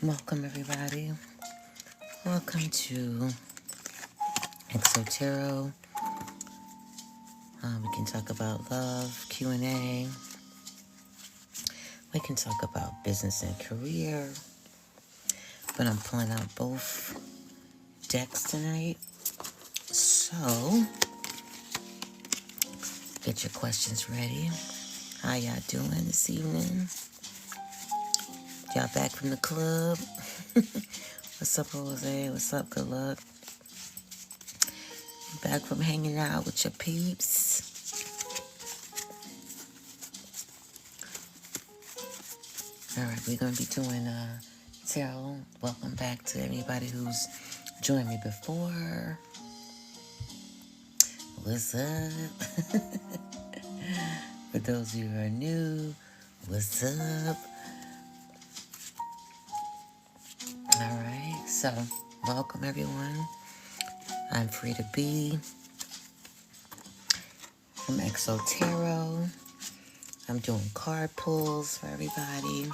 Welcome, everybody. Welcome to XOtarot. We can talk about love, Q&A. We can talk about business and career. But I'm pulling out both decks tonight. So, get your questions ready. How y'all doing this evening? Y'all back from the club? What's up, Jose? What's up? Good luck. Back from hanging out with your peeps. All right, we're going to be doing tarot. Welcome back to anybody who's joined me before. What's up? For those of you who are new, what's up? All right, so welcome everyone. I'm Free to Be from XOtarot. I'm doing card pulls for everybody.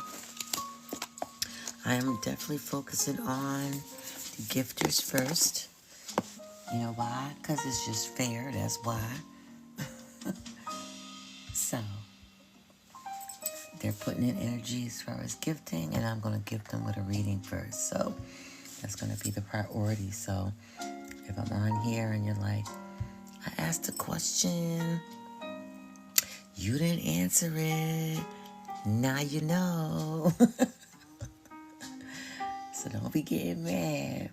I am definitely focusing on the gifters first. You know why? Because it's just fair, that's why. So, they're putting in energy as far as gifting, and I'm going to gift them with a reading first. So, that's going to be the priority. So, if I'm on here and you're like, I asked a question, you didn't answer it, now you know. So don't be getting mad.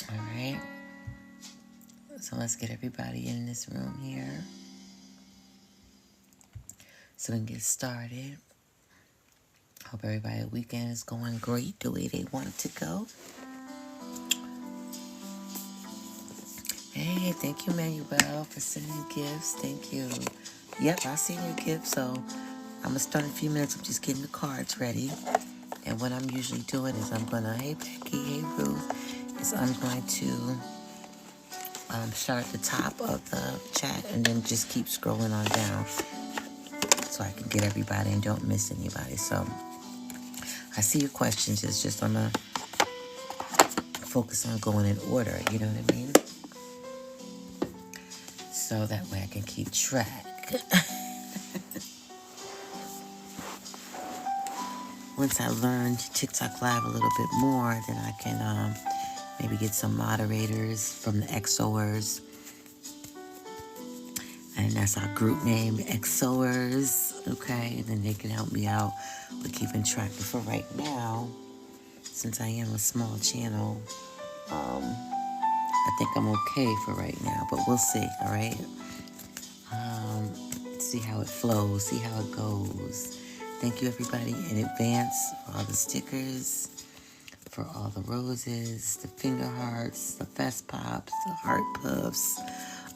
All right. So let's get everybody in this room here so we can get started. Hope everybody's weekend is going great the way they want it to go. Hey, thank you, Manuel, for sending gifts. Thank you. Yep, I seen your gift, so I'm going to start in a few minutes. I'm just getting the cards ready. And what I'm usually doing is I'm going to, hey, Becky, hey, Ruth, is I'm going to start at the top of the chat and then just keep scrolling on down so I can get everybody and don't miss anybody. So I see your questions. It's just I'm going to focus on going in order. You know what I mean? So that way I can keep track. Once I learn TikTok Live a little bit more, then I can maybe get some moderators from the XOerz. And that's our group name, XOerz. Okay, and then they can help me out with keeping track. But for right now, since I am a small channel, I think I'm okay for right now. But we'll see, all right? See how it flows, see how it goes. Thank you, everybody, in advance for all the stickers, for all the roses, the finger hearts, the fest pops, the heart puffs,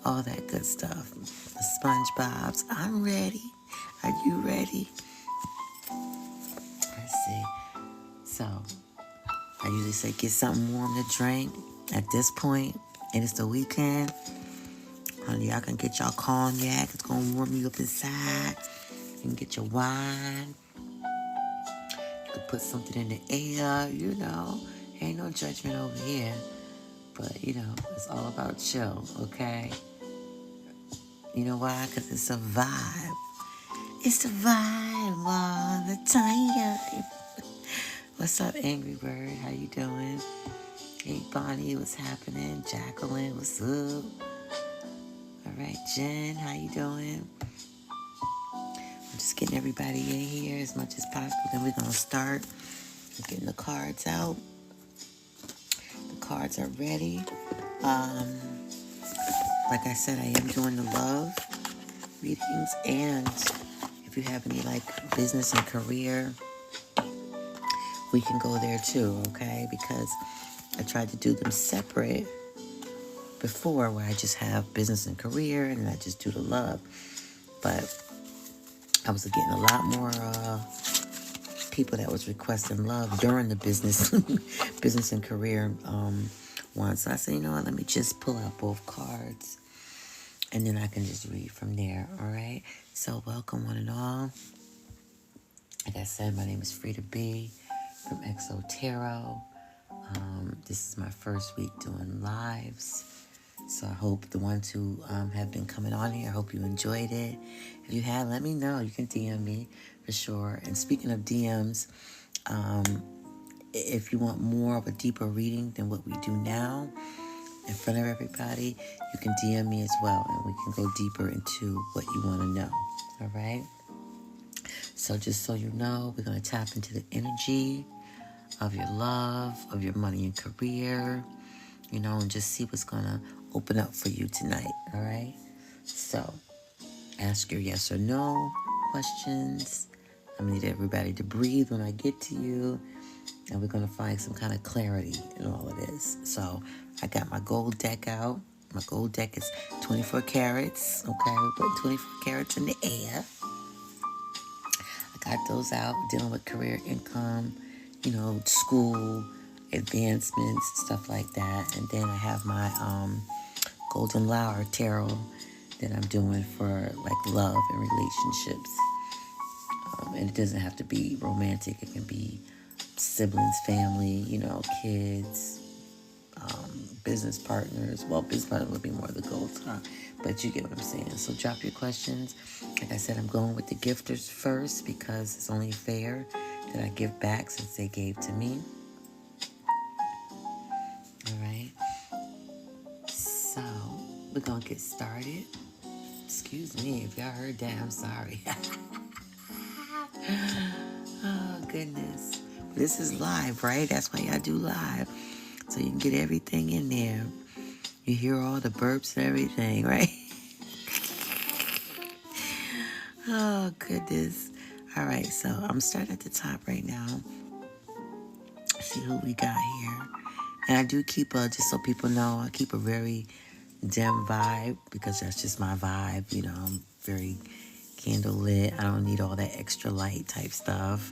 all that good stuff. The SpongeBobs. I'm ready. Are you ready? Let's see. So, I usually say get something warm to drink at this point, and it's the weekend. Honey, y'all can get y'all cognac. It's going to warm you up inside. You can get your wine. You can put something in the air, you know. Ain't no judgment over here. But, you know, it's all about chill, okay? You know why? Because it's a vibe. It's the vibe all the time. What's up, Angry Bird? How you doing? Hey, Bonnie, what's happening? Jacqueline, what's up? All right, Jen, how you doing? I'm just getting everybody in here as much as possible. Then we're going to start getting the cards out. The cards are ready. Like I said, I am doing the love readings. And if you have any, like, business and career, we can go there too, okay? Because I tried to do them separate before, where I just have business and career and I just do the love. But I was getting a lot more people that was requesting love during the business business and career one. So I said, you know what, let me just pull out both cards and then I can just read from there. All right, so welcome one and all. Like I said, my name is Free to Be from XOtarot. This is my first week doing lives. So I hope the ones who have been coming on here, I hope you enjoyed it. If you have, let me know. You can DM me for sure. And speaking of DMs, if you want more of a deeper reading than what we do now in front of everybody, you can DM me as well, and we can go deeper into what you want to know. All right? So just so you know, we're going to tap into the energy of your love, of your money and career, you know, and just see what's going to open up for you tonight, all right? So, ask your yes or no questions. I'm going to need everybody to breathe when I get to you, and we're going to find some kind of clarity in all of this. So, I got my gold deck out. My gold deck is 24 carats, okay? We're putting 24 carats in the air. I got those out, dealing with career, income, you know, school, advancements, stuff like that. And then I have my Golden Flower Tarot that I'm doing for like love and relationships. And it doesn't have to be romantic. It can be siblings, family, you know, kids, business partners. Well, business partner would be more the gold, but you get what I'm saying. So drop your questions. Like I said, I'm going with the gifters first because it's only fair that I give back since they gave to me. All right. So we're going to get started. Excuse me if y'all heard that. I'm sorry. Oh, goodness. This is live, right? That's why y'all do live. So you can get everything in there. You hear all the burps and everything, right? Oh, goodness. All right, so I'm starting at the top right now. See who we got here. And I do keep just so people know, I keep a very dim vibe because that's just my vibe. You know, I'm very candlelit. I don't need all that extra light type stuff,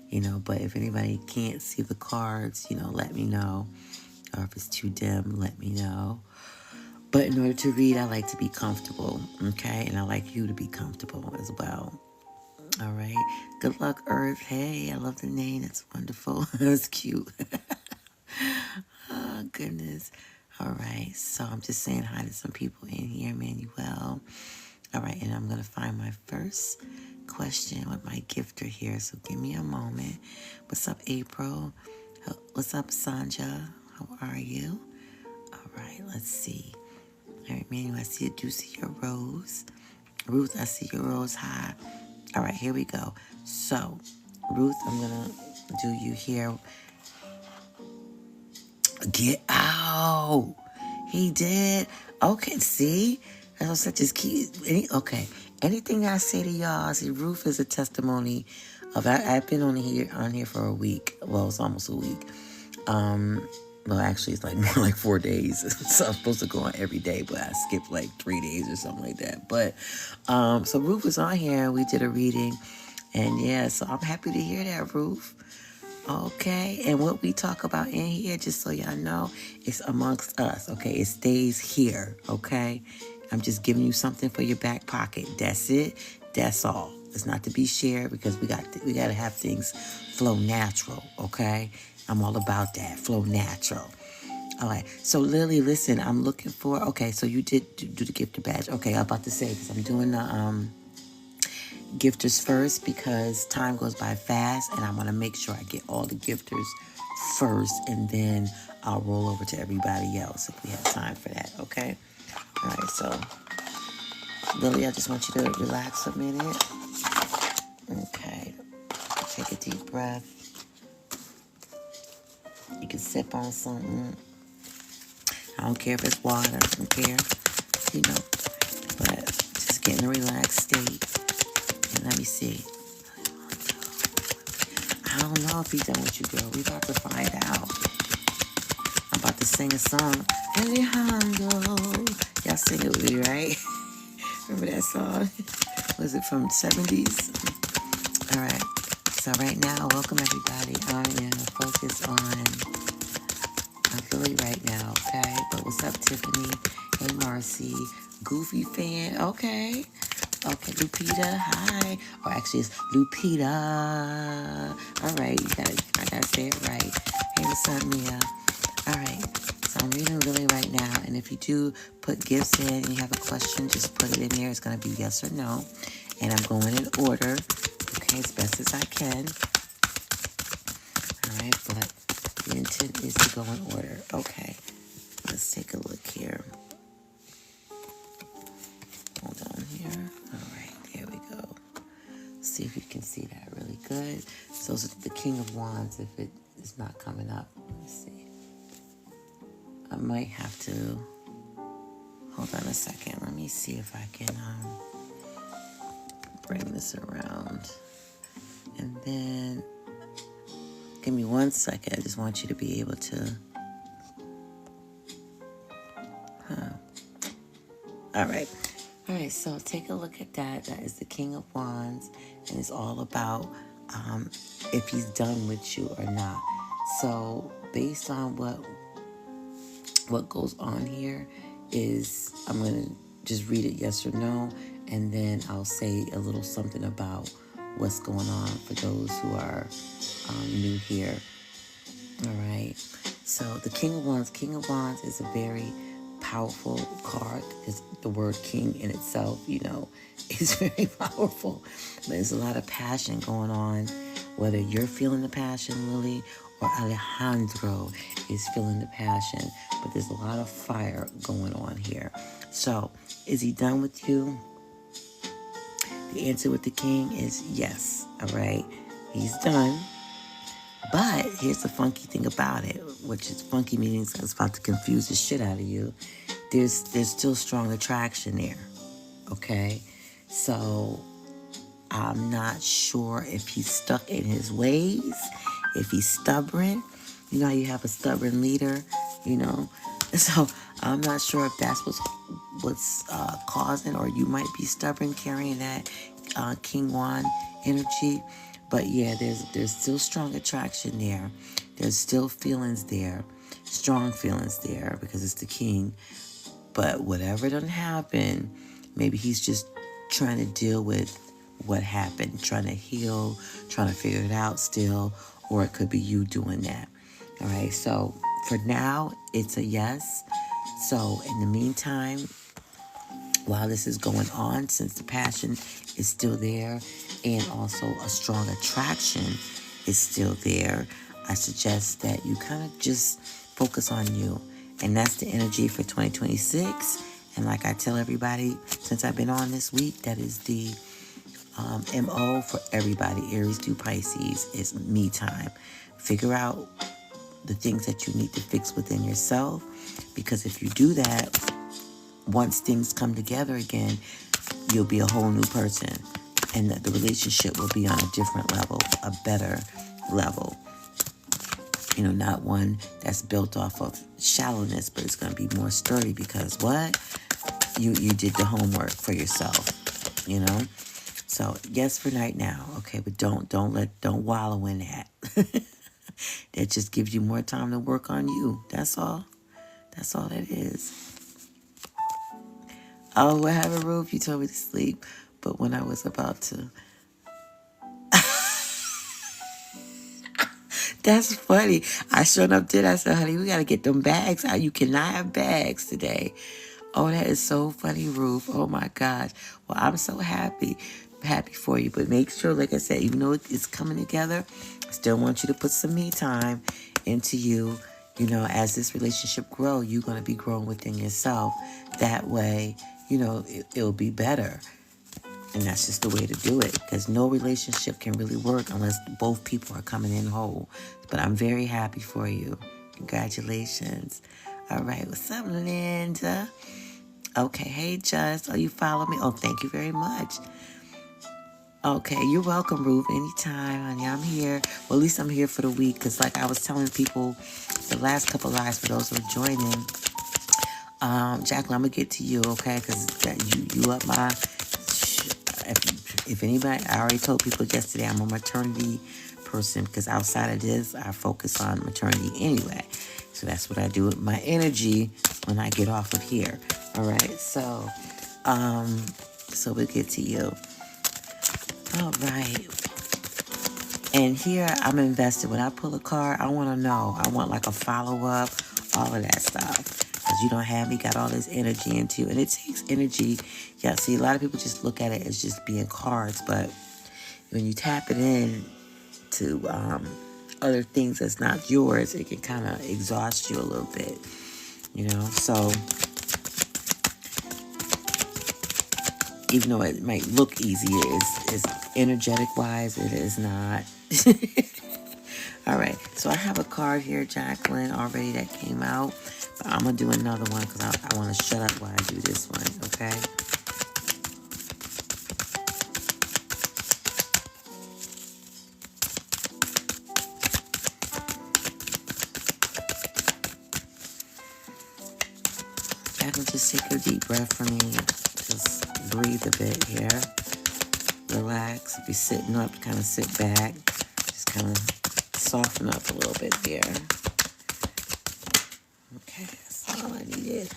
you know. But if anybody can't see the cards, you know, let me know. Or if it's too dim, let me know. But in order to read, I like to be comfortable, okay? And I like you to be comfortable as well. All right. Good luck, Earth. Hey, I love the name. That's wonderful. That's cute. Oh, goodness. All right. So I'm just saying hi to some people in here, Manuel. All right. And I'm going to find my first question with my gifter here. So give me a moment. What's up, April? What's up, Sanja? How are you? All right. Let's see. All right, Manuel, I do see your rose. Ruth, I see your rose. Hi. All right, here we go. So, Ruth, I'm going to do you here. Get out. He did. Okay, see? That's such as key. Okay, anything I say to y'all, see, Ruth is a testimony of, I've been on here for a week. Well, it's almost a week. Well, actually, it's like more like 4 days. So I'm supposed to go on every day, but I skipped like 3 days or something like that. But, so Ruth was on here and we did a reading. And yeah, so I'm happy to hear that, Ruth. Okay. And what we talk about in here, just so y'all know, it's amongst us. Okay. It stays here. Okay. I'm just giving you something for your back pocket. That's it. That's all. It's not to be shared because we got to have things flow natural. Okay. I'm all about that. Flow natural. All right. So, Lily, listen, I'm looking for... Okay, so you did do the gifter badge. Okay, I'm about to say, because I'm doing the gifters first because time goes by fast, and I want to make sure I get all the gifters first, and then I'll roll over to everybody else if we have time for that, okay? All right, so, Lily, I just want you to relax a minute. Okay. Take a deep breath. You can sip on something. I don't care if it's water. I don't care, you know. But just get in a relaxed state. And let me see. I don't know if he's done with you, girl. We about to find out. I'm about to sing a song. Alejandro. Y'all sing it with me, right? Remember that song? Was it from 70s? All right. So right now, welcome everybody. I am focused on Lily right now, okay? But what's up, Tiffany? Hey, Marcy. Goofy fan. Okay. Okay, Lupita. Hi. Or actually, it's Lupita. All right. I got I say it right. Hey, what's up, Mia? All right. So I'm reading Lily right now. And if you do put gifts in and you have a question, just put it in there. It's going to be yes or no. And I'm going in order, okay, as best as I can. All right, but the intent is to go in order. Okay, let's take a look here. Hold on here. All right, there we go. See if you can see that really good. So it's the King of Wands if it is not coming up. Let me see. I might have to, hold on a second. Let me see if I can bring this around. And then, give me 1 second. I just want you to be able to, All right. All right, so take a look at that. That is the King of Wands, and it's all about if he's done with you or not. So based on what goes on here is, I'm going to just read it yes or no, and then I'll say a little something about what's going on for those who are new here. All right. So the King of Wands is a very powerful card because the word king in itself, is very powerful. There's a lot of passion going on, whether you're feeling the passion, Lily, or Alejandro is feeling the passion, but there's a lot of fire going on here. So, is he done with you? The answer with the king is yes, all right? He's done. But here's the funky thing about it, which is funky meaning it's about to confuse the shit out of you. There's still strong attraction there, okay? So I'm not sure if he's stuck in his ways, if he's stubborn. You know how you have a stubborn leader, So I'm not sure if that's what's causing, or you might be stubborn carrying that King Wand energy. But yeah, there's still strong attraction there. There's still feelings there, strong feelings there because it's the king. But whatever doesn't happen, maybe he's just trying to deal with what happened, trying to heal, trying to figure it out still, or it could be you doing that. All right, so for now, it's a yes. So in the meantime, while this is going on, since the passion is still there and also a strong attraction is still there, I suggest that you kind of just focus on you. And that's the energy for 2026. And like I tell everybody, since I've been on this week, that is the MO for everybody. Aries to Pisces is me time. Figure out the things that you need to fix within yourself. Because if you do that, once things come together again, you'll be a whole new person. And the relationship will be on a different level, a better level. Not one that's built off of shallowness, but it's going to be more sturdy because what? You did the homework for yourself, So yes for right now, okay, but don't wallow in that. That just gives you more time to work on you. That's all. That's all that is. Oh, what happened, Ruth? You told me to sleep, but when I was about to... That's funny. I sure enough did. I said, honey, we got to get them bags out. You cannot have bags today. Oh, that is so funny, Ruth. Oh, my gosh. Well, I'm so happy. Happy for you. But make sure, like I said, even though it's coming together, I still want you to put some me time into you. As this relationship grows, you're going to be growing within yourself. That way, it'll be better. And that's just the way to do it. Because no relationship can really work unless both people are coming in whole. But I'm very happy for you. Congratulations. All right. What's up, Linda? Okay. Hey, Just. Oh, you follow me? Oh, thank you very much. Okay. You're welcome, Ruth. Anytime, honey. I'm here. Well, at least I'm here for the week. Because like I was telling people the last couple lives for those who are joining, Jacqueline, I'm going to get to you, okay? Because you up my... If anybody, I already told people yesterday I'm a maternity person because outside of this, I focus on maternity anyway. So that's what I do with my energy when I get off of here. All right, so we'll get to you. All right. And here I'm invested. When I pull a card, I want to know. I want like a follow-up, all of that stuff. Because you don't have me, got all this energy into you. And it takes energy. Yeah, see, a lot of people just look at it as just being cards. But when you tap it in to other things that's not yours, it can kind of exhaust you a little bit. You know, so even though it might look easy, it's energetic-wise, it is not. All right, so I have a card here, Jacqueline, already that came out. But I'm going to do another one because I want to shut up while I do this one, okay? Jacqueline, just take a deep breath for me. Just breathe a bit here. Relax. If you're sitting up, kind of sit back. Just kind of soften up a little bit there. Okay, that's all I needed.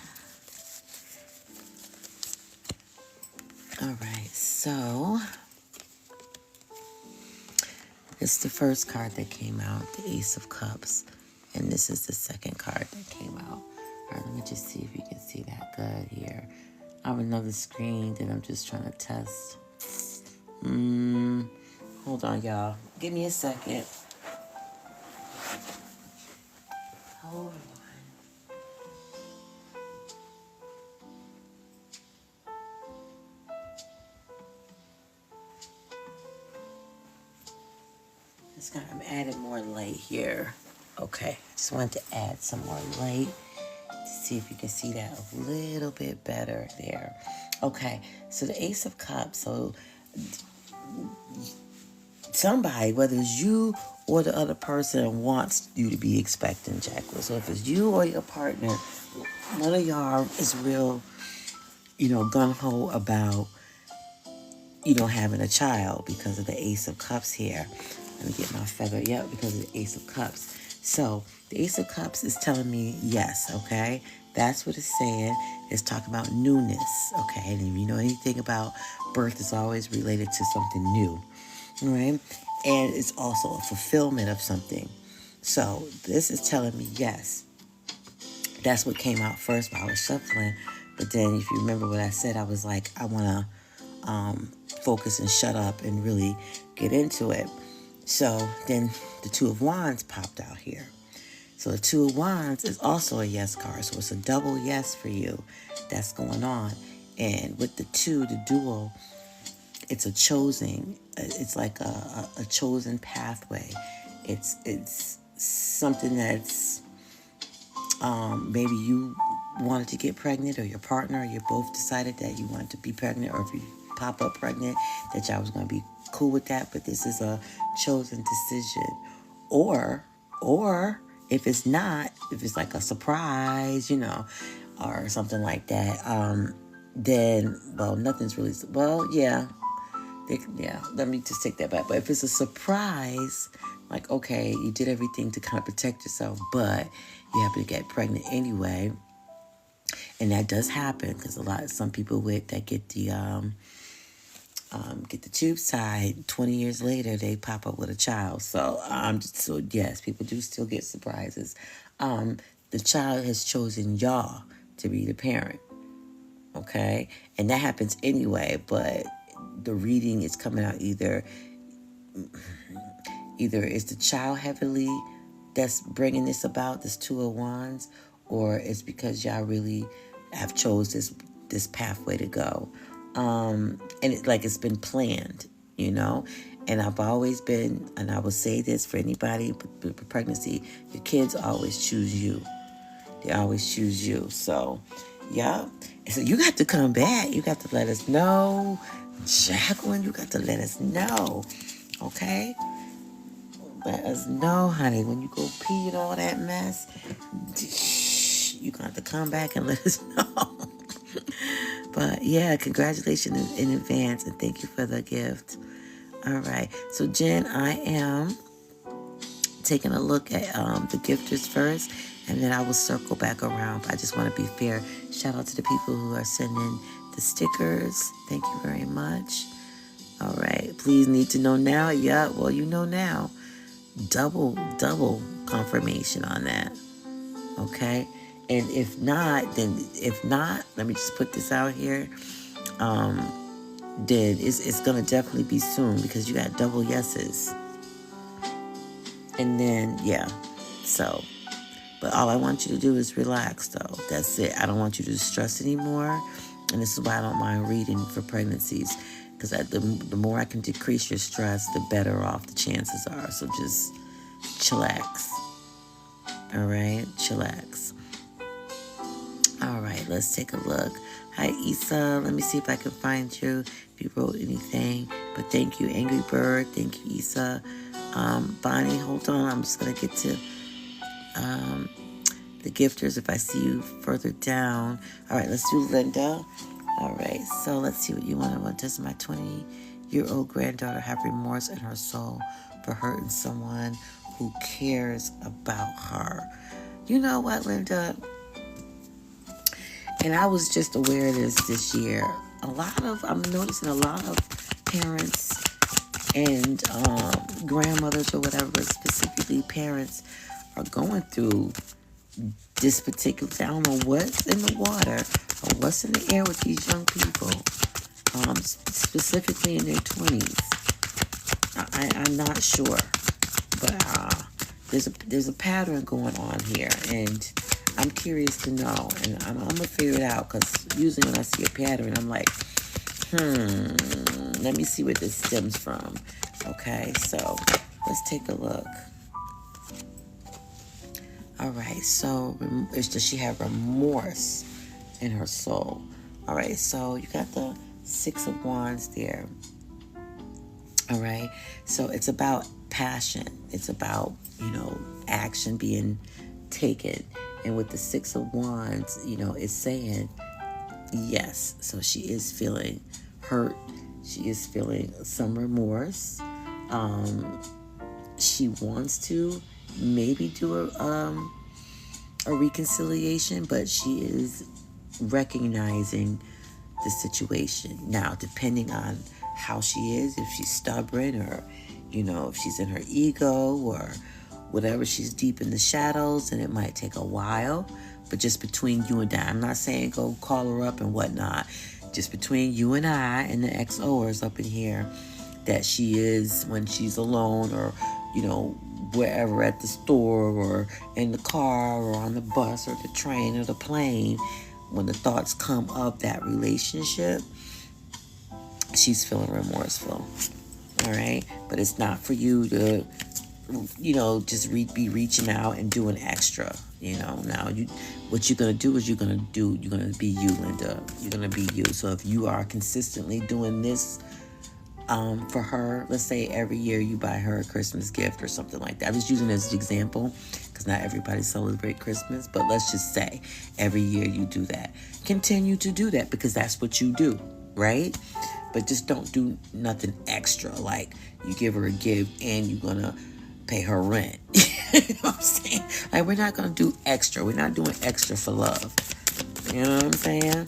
All right, so it's the first card that came out, the Ace of Cups, and this is the second card that came out. All right, let me just see if you can see that good here. I have another screen that I'm just trying to test. Hold on, y'all. Give me a second. Hold on. I'm adding more light here. Okay, I just wanted to add some more light to see if you can see that a little bit better there. Okay, so the Ace of Cups. So somebody, whether it's you or the other person, wants you to be expecting, Jacqueline. So if it's you or your partner, one of y'all is real, gung-ho about, having a child because of the Ace of Cups here. Let me get my feather. Yep, because of the Ace of Cups. So the Ace of Cups is telling me yes, okay? That's what it's saying. It's talking about newness, okay? And if you know anything about birth, it's always related to something new, all right? And it's also a fulfillment of something. So this is telling me yes. That's what came out first while I was shuffling. But then if you remember what I said, I was like, I want to focus and shut up and really get into it. So then the Two of Wands popped out here. So the Two of Wands is also a yes card. So it's a double yes for you that's going on. And with the two, the dual, it's a chosen, it's like a chosen pathway. It's something that's maybe you wanted to get pregnant, or your partner, or you both decided that you wanted to be pregnant, or if you pop up pregnant, that y'all was going to be cool with that. But this is a chosen decision. Or if it's not, if it's like a surprise, or something like that, then, well, nothing's really, well, yeah, let me just take that back. But if it's a surprise, like, okay, you did everything to kind of protect yourself, but you happen to get pregnant anyway, and that does happen, because some people that get the tubes tied, 20 years later, they pop up with a child. So, yes, people do still get surprises. The child has chosen y'all to be the parent, okay? And that happens anyway, but the reading is coming out either it's the child heavily that's bringing this about, this Two of Wands, or it's because y'all really have chose this pathway to go. And it's been planned, and I've always been, and I will say this for anybody with pregnancy, your kids always choose you. They always choose you. So, yeah. So you got to come back. You got to let us know. Jacqueline, you got to let us know. Okay? Let us know, honey. When you go pee and all that mess, you got to come back and let us know. But yeah, congratulations in advance, and thank you for the gift. All right. So Jen, I am taking a look at the gifters first, and then I will circle back around. But I just want to be fair. Shout out to the people who are sending the stickers. Thank you very much. All right. Please need to know now. Yeah, well, you know now. Double confirmation on that. Okay? And if not, let me just put this out here. Then it's going to definitely be soon because you got double yeses. And then, yeah. So, but all I want you to do is relax, though. That's it. I don't want you to stress anymore. And this is why I don't mind reading for pregnancies. Because the more I can decrease your stress, the better off the chances are. So just chillax. All right? Chillax. All right, let's take a look. Hi, Issa. Let me see if I can find you, if you wrote anything. But thank you, Angry Bird. Thank you, Issa. Bonnie, hold on. I'm just going to get to the gifters if I see you further down. All right, let's do Linda. All right, so let's see what you want. What does my 20-year-old granddaughter have remorse in her soul for hurting someone who cares about her? You know what, Linda? And I was just aware of this year. I'm noticing a lot of parents and grandmothers or whatever, but specifically parents, are going through this particular, I don't know what's in the water or what's in the air with these young people, specifically in their 20s. I'm not sure, but there's a pattern going on here, and I'm curious to know, and I'm going to figure it out, because usually when I see a pattern, I'm like, let me see where this stems from. Okay, so let's take a look. All right, so does she have remorse in her soul? All right, so you got the 6 of Wands there. All right, so it's about passion. It's about, action being taken. And with the 6 of Wands, it's saying yes. So she is feeling hurt. She is feeling some remorse. She wants to maybe do a reconciliation, but she is recognizing the situation. Now, depending on how she is, if she's stubborn or, if she's in her ego or whatever, she's deep in the shadows, and it might take a while. But just between you and I, I'm not saying go call her up and whatnot. Just between you and I and the XOerz up in here, that she is, when she's alone or, wherever, at the store or in the car or on the bus or the train or the plane, when the thoughts come of that relationship, she's feeling remorseful. All right? But it's not for you to, just be reaching out and doing extra. Now, what you're going to do is you're going to be you, Linda. You're going to be you. So if you are consistently doing this for her, let's say every year you buy her a Christmas gift or something like that. I'm just using it as an example because not everybody celebrates Christmas, but let's just say every year you do that. Continue to do that because that's what you do, right? But just don't do nothing extra, like you give her a gift and you're going to pay her rent. You know what I'm saying? Like, we're not going to do extra. We're not doing extra for love. You know what I'm saying?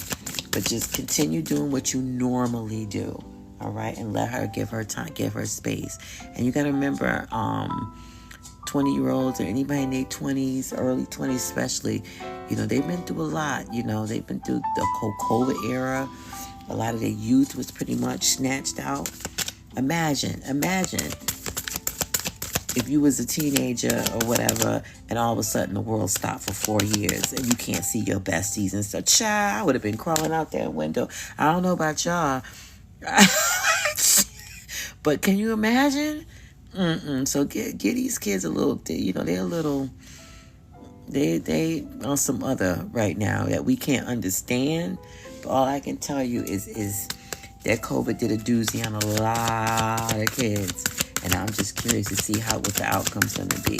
But just continue doing what you normally do. All right? And let her, give her time, give her space. And you got to remember, 20-year-olds or anybody in their 20s, early 20s especially, they've been through a lot. They've been through the whole COVID era. A lot of their youth was pretty much snatched out. Imagine if you was a teenager or whatever, and all of a sudden the world stopped for 4 years and you can't see your besties and stuff. Child, I would have been crawling out that window. I don't know about y'all. But can you imagine? So get these kids a little, they're a little, they on some other right now that we can't understand. But all I can tell you is that COVID did a doozy on a lot of kids. And I'm just curious to see what the outcome's going to be.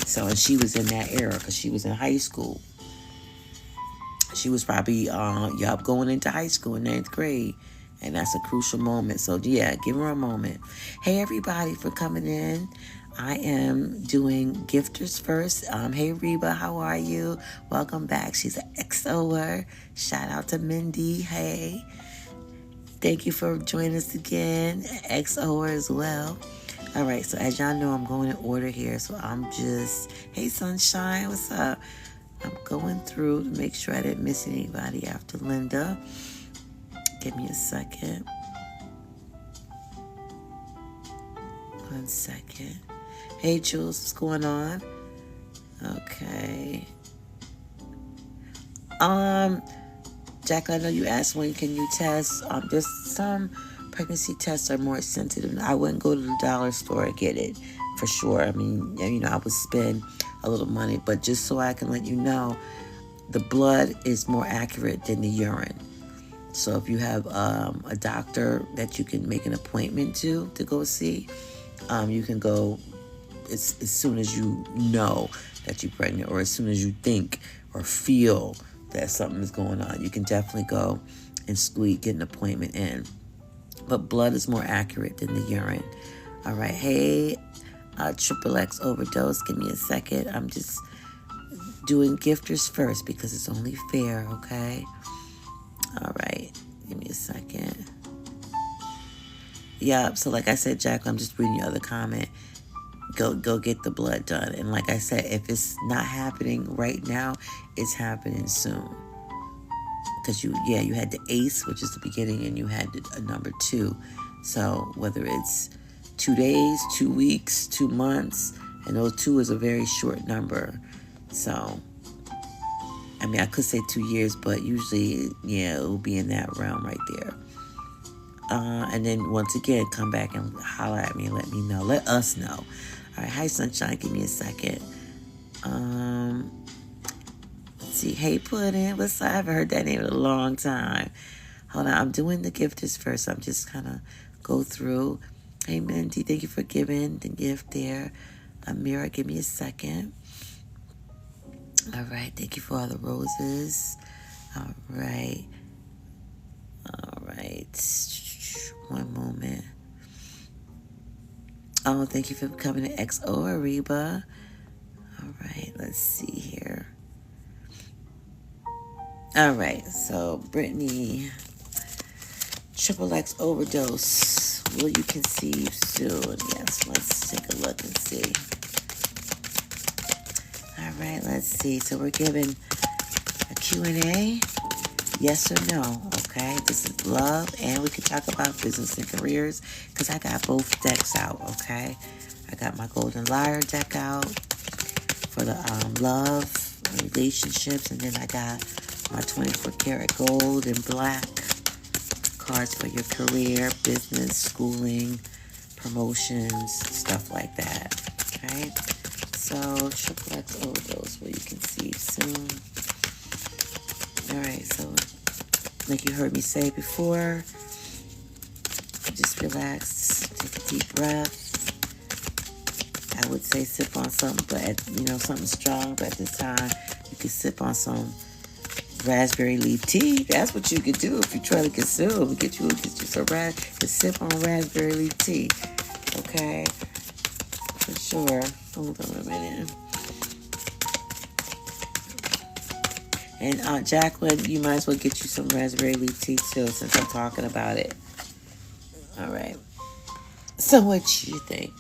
So, and she was in that era because she was in high school. She was probably, going into high school in 9th grade. And that's a crucial moment. So, yeah, give her a moment. Hey, everybody, for coming in. I am doing gifters first. Hey, Reba, how are you? Welcome back. She's an XOer. Shout out to Mindy. Hey. Thank you for joining us again. XOerz as well. All right, so as y'all know, I'm going in order here. So I'm just, hey, Sunshine, what's up? I'm going through to make sure I didn't miss anybody after Linda. Give me a second. 1 second. Hey, Jules, what's going on? Okay. Jack, I know you asked when can you test. There's some pregnancy tests are more sensitive. I wouldn't go to the dollar store and get it for sure. I mean, you know, I would spend a little money, but just so I can let you know, the blood is more accurate than the urine. So if you have a doctor that you can make an appointment to go see, you can go as soon as you know that you're pregnant, or as soon as you think or feel that something is going on. You can definitely go and get an appointment in. But blood is more accurate than the urine. All right. Hey, XOerz overdose. Give me a second. I'm just doing gifters first because it's only fair, okay? All right. Give me a second. Yeah, so like I said, Jack, I'm just reading your other comment. Go get the blood done. And like I said, if it's not happening right now, it's happening soon. Because you had the ACE, which is the beginning, and you had a number 2. So whether it's 2 days, 2 weeks, 2 months, and those 2 is a very short number. So, I mean, I could say 2 years, but usually, it will be in that realm right there. And then once again, come back and holler at me and let me know. Let us know. All right, hi, Sunshine. Give me a second. Let's see. Hey, Puddin'. What's up? I haven't heard that name in a long time. Hold on. I'm doing the gifters first. I'm just kind of go through. Hey, Mindy. Thank you for giving the gift there. Amira, give me a second. All right. Thank you for all the roses. All right. All right. One moment. Oh, thank you for coming to XOerz, Reba. All right, let's see here. All right, so Brittany, XOerz overdose. Will you conceive soon? Yes, let's take a look and see. All right, let's see. So we're giving a Q&A. Yes or no, okay? This is love, and we can talk about business and careers because I got both decks out, okay? I got my Golden Liar deck out for the love, relationships, and then I got my 24 karat gold and black cards for your career, business, schooling, promotions, stuff like that, okay? So, XOerz overdose, where you can see soon. All right, so like you heard me say before, just relax, take a deep breath. I would say sip on something, but something strong. But at this time, you could sip on some raspberry leaf tea. That's what you could do if you try to consume. Get you some sip on raspberry leaf tea. Okay, for sure. Hold on a minute. And Jacqueline, you might as well get you some raspberry leaf tea too, since I'm talking about it. All right. So what do you think?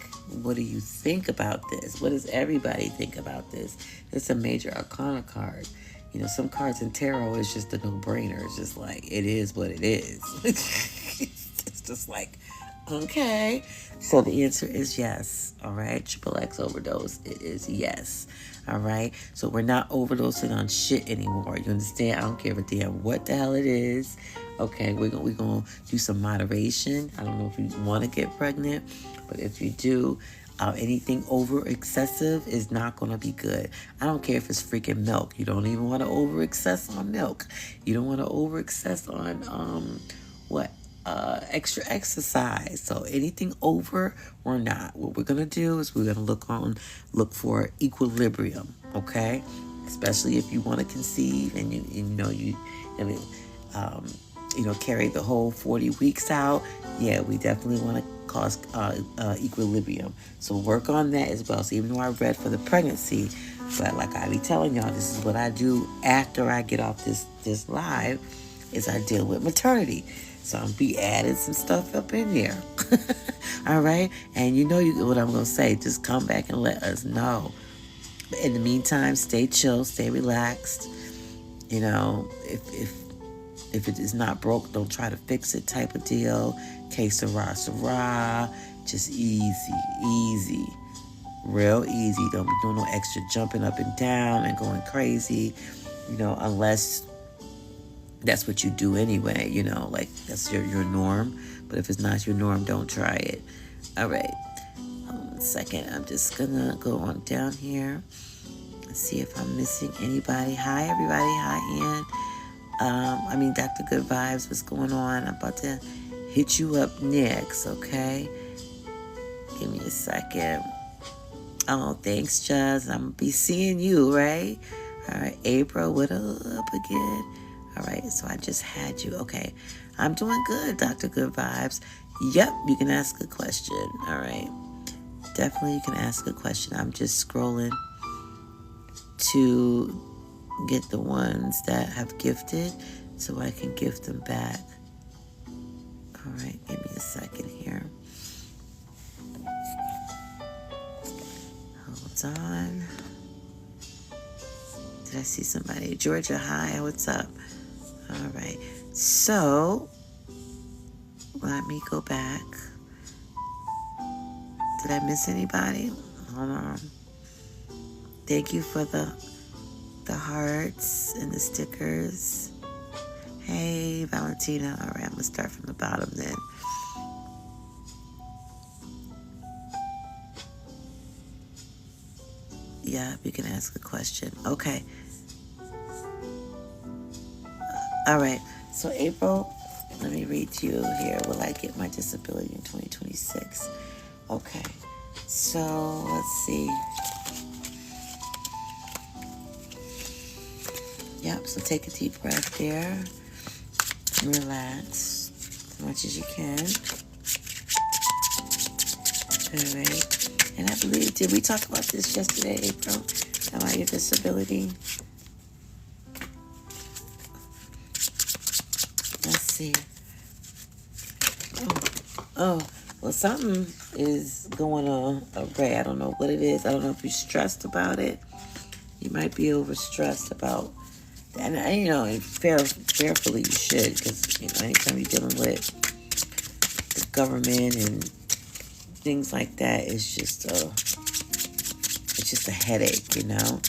What do you think about this? What does everybody think about this? It's a major arcana card. Some cards in tarot is just a no-brainer. It's just like, it is what it is. It's just like, okay. So the answer is yes. All right. XOerz overdose. It is yes. All right. So we're not overdosing on shit anymore. You understand? I don't care a damn what the hell it is. Okay. We're gonna do some moderation. I don't know if you want to get pregnant, but if you do, anything over excessive is not going to be good. I don't care if it's freaking milk. You don't even want to over excess on milk. You don't want to over excess on extra exercise. So anything over or not, what we're gonna do is we're gonna look for equilibrium. Okay, especially if you want to conceive and you carry the whole 40 weeks out. Yeah, we definitely want to cause equilibrium. So work on that as well. So even though I read for the pregnancy, but like I be telling y'all, this is what I do after I get off this live, is I deal with maternity. So I'm be adding some stuff up in there. All right. And you know what I'm going to say. Just come back and let us know. But in the meantime, stay chill, stay relaxed. You know, if it is not broke, don't try to fix it type of deal. XOerz, just easy. Real easy. Don't be doing no extra jumping up and down and going crazy, you know, unless that's what you do anyway, you know, like that's your norm. But if it's not your norm, don't try it. All right. 1 second. I'm just gonna go on down here and see if I'm missing anybody. Hi, everybody. Hi, Ann. Dr. Good Vibes, what's going on? I'm about to hit you up next, okay? Give me a second. Oh, thanks, Jazz. I'm going to be seeing you, right? All right, April, what up again? All right, so I just had you. Okay, I'm doing good, Dr. Good Vibes. Yep, you can ask a question. All right, definitely you can ask a question. I'm just scrolling to get the ones that have gifted so I can gift them back. All right, give me a second here. Hold on. Did I see somebody? Georgia, hi, what's up? All right, so let me go back. Did I miss anybody? Hold on. Thank you for the hearts and the stickers. Hey, Valentina. All right, I'm going to start from the bottom then. Yeah, you can ask a question. Okay. All right. So, April, let me read to you here. Will I get my disability in 2026? Okay. So, let's see. Yep, so take a deep breath there. Relax as much as you can. All right. And I believe, did we talk about this yesterday, April? About your disability? Let's see. Oh, well, something is going on. Okay, I don't know what it is. I don't know if you're stressed about it. You might be overstressed about. And you know, fearfully you should, because you know, anytime you're dealing with the government and things like that, it's just a headache, you know.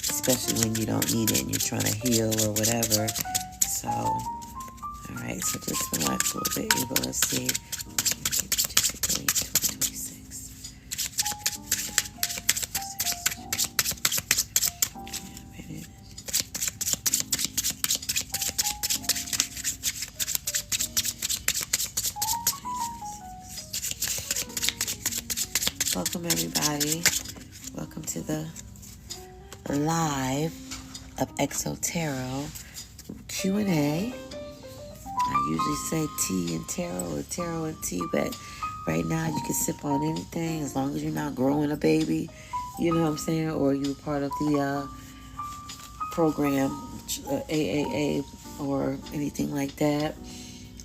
Especially when you don't need it and you're trying to heal or whatever. So, all right, so just relax a little bit, Eva. Let's see. Disability 2026. Welcome, everybody. Welcome to the live of XOtarot Q&A. I usually say tea and tarot or tarot and tea, but right now you can sip on anything as long as you're not growing a baby, you know what I'm saying, or you're part of the program, AAA or anything like that.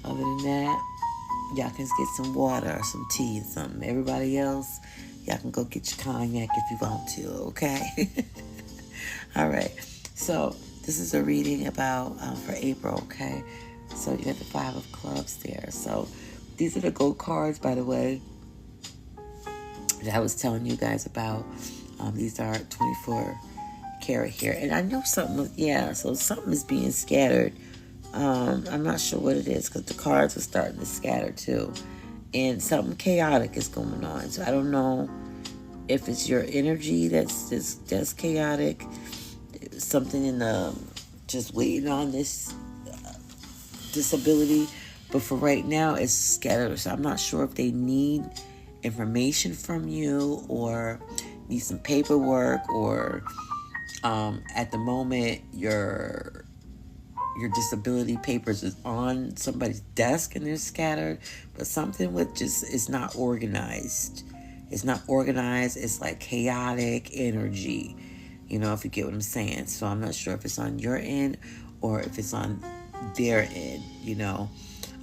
Other than that, y'all can get some water or some tea and something. Everybody else, y'all can go get your cognac if you want to, okay? All right. So this is a reading about for April, okay? So you got the 5 of clubs there. So these are the gold cards, by the way, that I was telling you guys about. These are 24 karat here. And I know something, so something is being scattered. I'm not sure what it is because the cards are starting to scatter too. And something chaotic is going on. So I don't know if it's your energy that's chaotic. Something in the just waiting on this disability. But for right now, it's scattered. So I'm not sure if they need information from you or need some paperwork or at the moment your disability papers is on somebody's desk and they're scattered, but something with just, it's not organized. It's not organized. It's like chaotic energy, you know, if you get what I'm saying. So I'm not sure if it's on your end or if it's on their end, you know.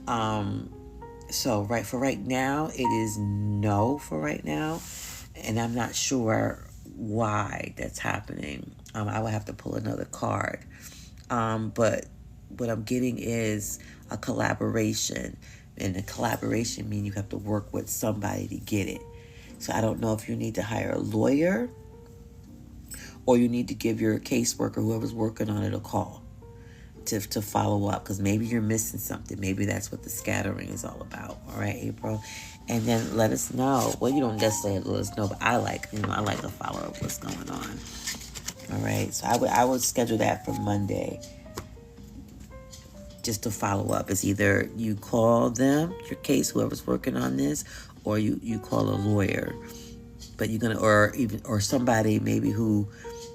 So right now, it is no for right now. And I'm not sure why that's happening. I would have to pull another card. But what I'm getting is a collaboration. And a collaboration means you have to work with somebody to get it. So I don't know if you need to hire a lawyer or you need to give your caseworker, whoever's working on it, a call to follow up, because maybe you're missing something. Maybe that's what the scattering is all about. All right, April? And then let us know. Well, you don't necessarily let us know, but I like to follow up what's going on. All right, so I would schedule that for Monday, just to follow up. It's either you call them, your case, whoever's working on this, or you call a lawyer. But you're gonna, or somebody maybe who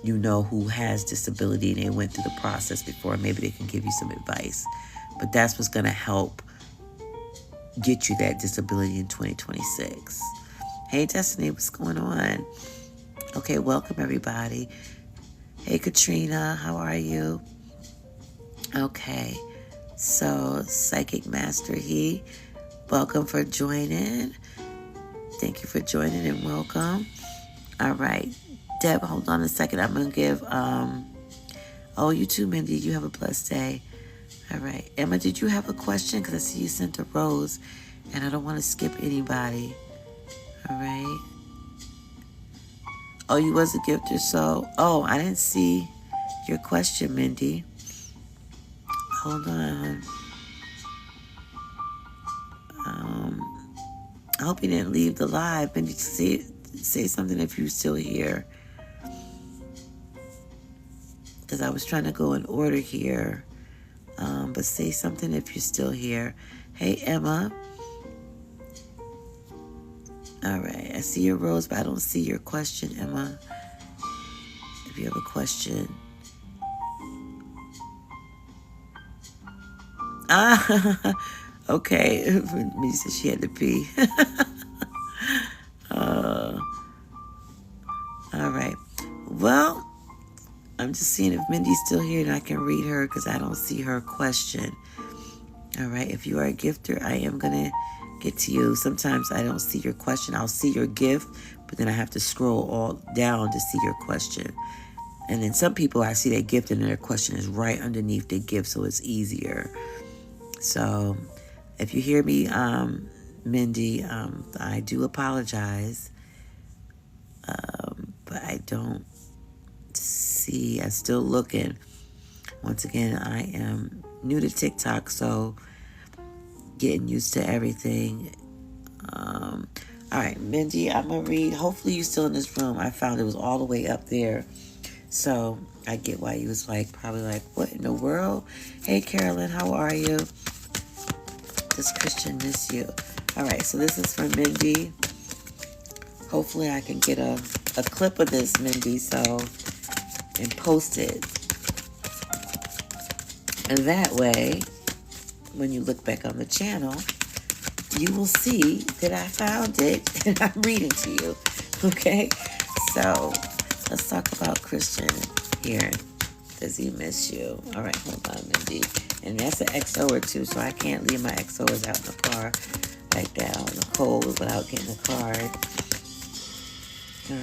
you know who has disability and they went through the process before. Maybe they can give you some advice. But that's what's gonna help get you that disability in 2026. Hey Destiny, what's going on? Okay, welcome everybody. Hey Katrina, how are you? Okay, so Psychic Master welcome for joining. Thank you for joining and welcome. All right, Deb, hold on a second. I'm gonna give you too, Mindy. You have a blessed day. All right, Emma, did you have a question? Because I see you sent a rose, and I don't want to skip anybody. All right. Oh, you was a gifter, so... Oh, I didn't see your question, Mindy. Hold on. I hope you didn't leave the live. Mindy, say something if you're still here. Because I was trying to go in order here. But say something if you're still here. Hey, Emma. All right, I see your rose, but I don't see your question, Emma. If you have a question. Okay. Mindy said she had to pee. All right. Well, I'm just seeing if Mindy's still here and I can read her because I don't see her question. All right. If you are a gifter, I am going to get to you. Sometimes I don't see your question. I'll see your gift, but then I have to scroll all down to see your question. And then some people, I see their gift and their question is right underneath their gift, so it's easier. So if you hear me, Mindy, I do apologize. But I don't see. I'm still looking. Once again, I am new to TikTok, so getting used to everything. All right, Mindy, I'm going to read. Hopefully you're still in this room. I found it was all the way up there. So I get why you was probably like, what in the world? Hey, Carolyn, how are you? Does Christian miss you? All right, so this is for Mindy. Hopefully I can get a clip of this, Mindy, and post it. And that way, when you look back on the channel, you will see that I found it and I'm reading to you. Okay? So let's talk about Christian here. Does he miss you? All right, hold on, Mindy. And that's an XOerz too, so I can't leave my XOerz out in the car like that on the cold without getting a card. All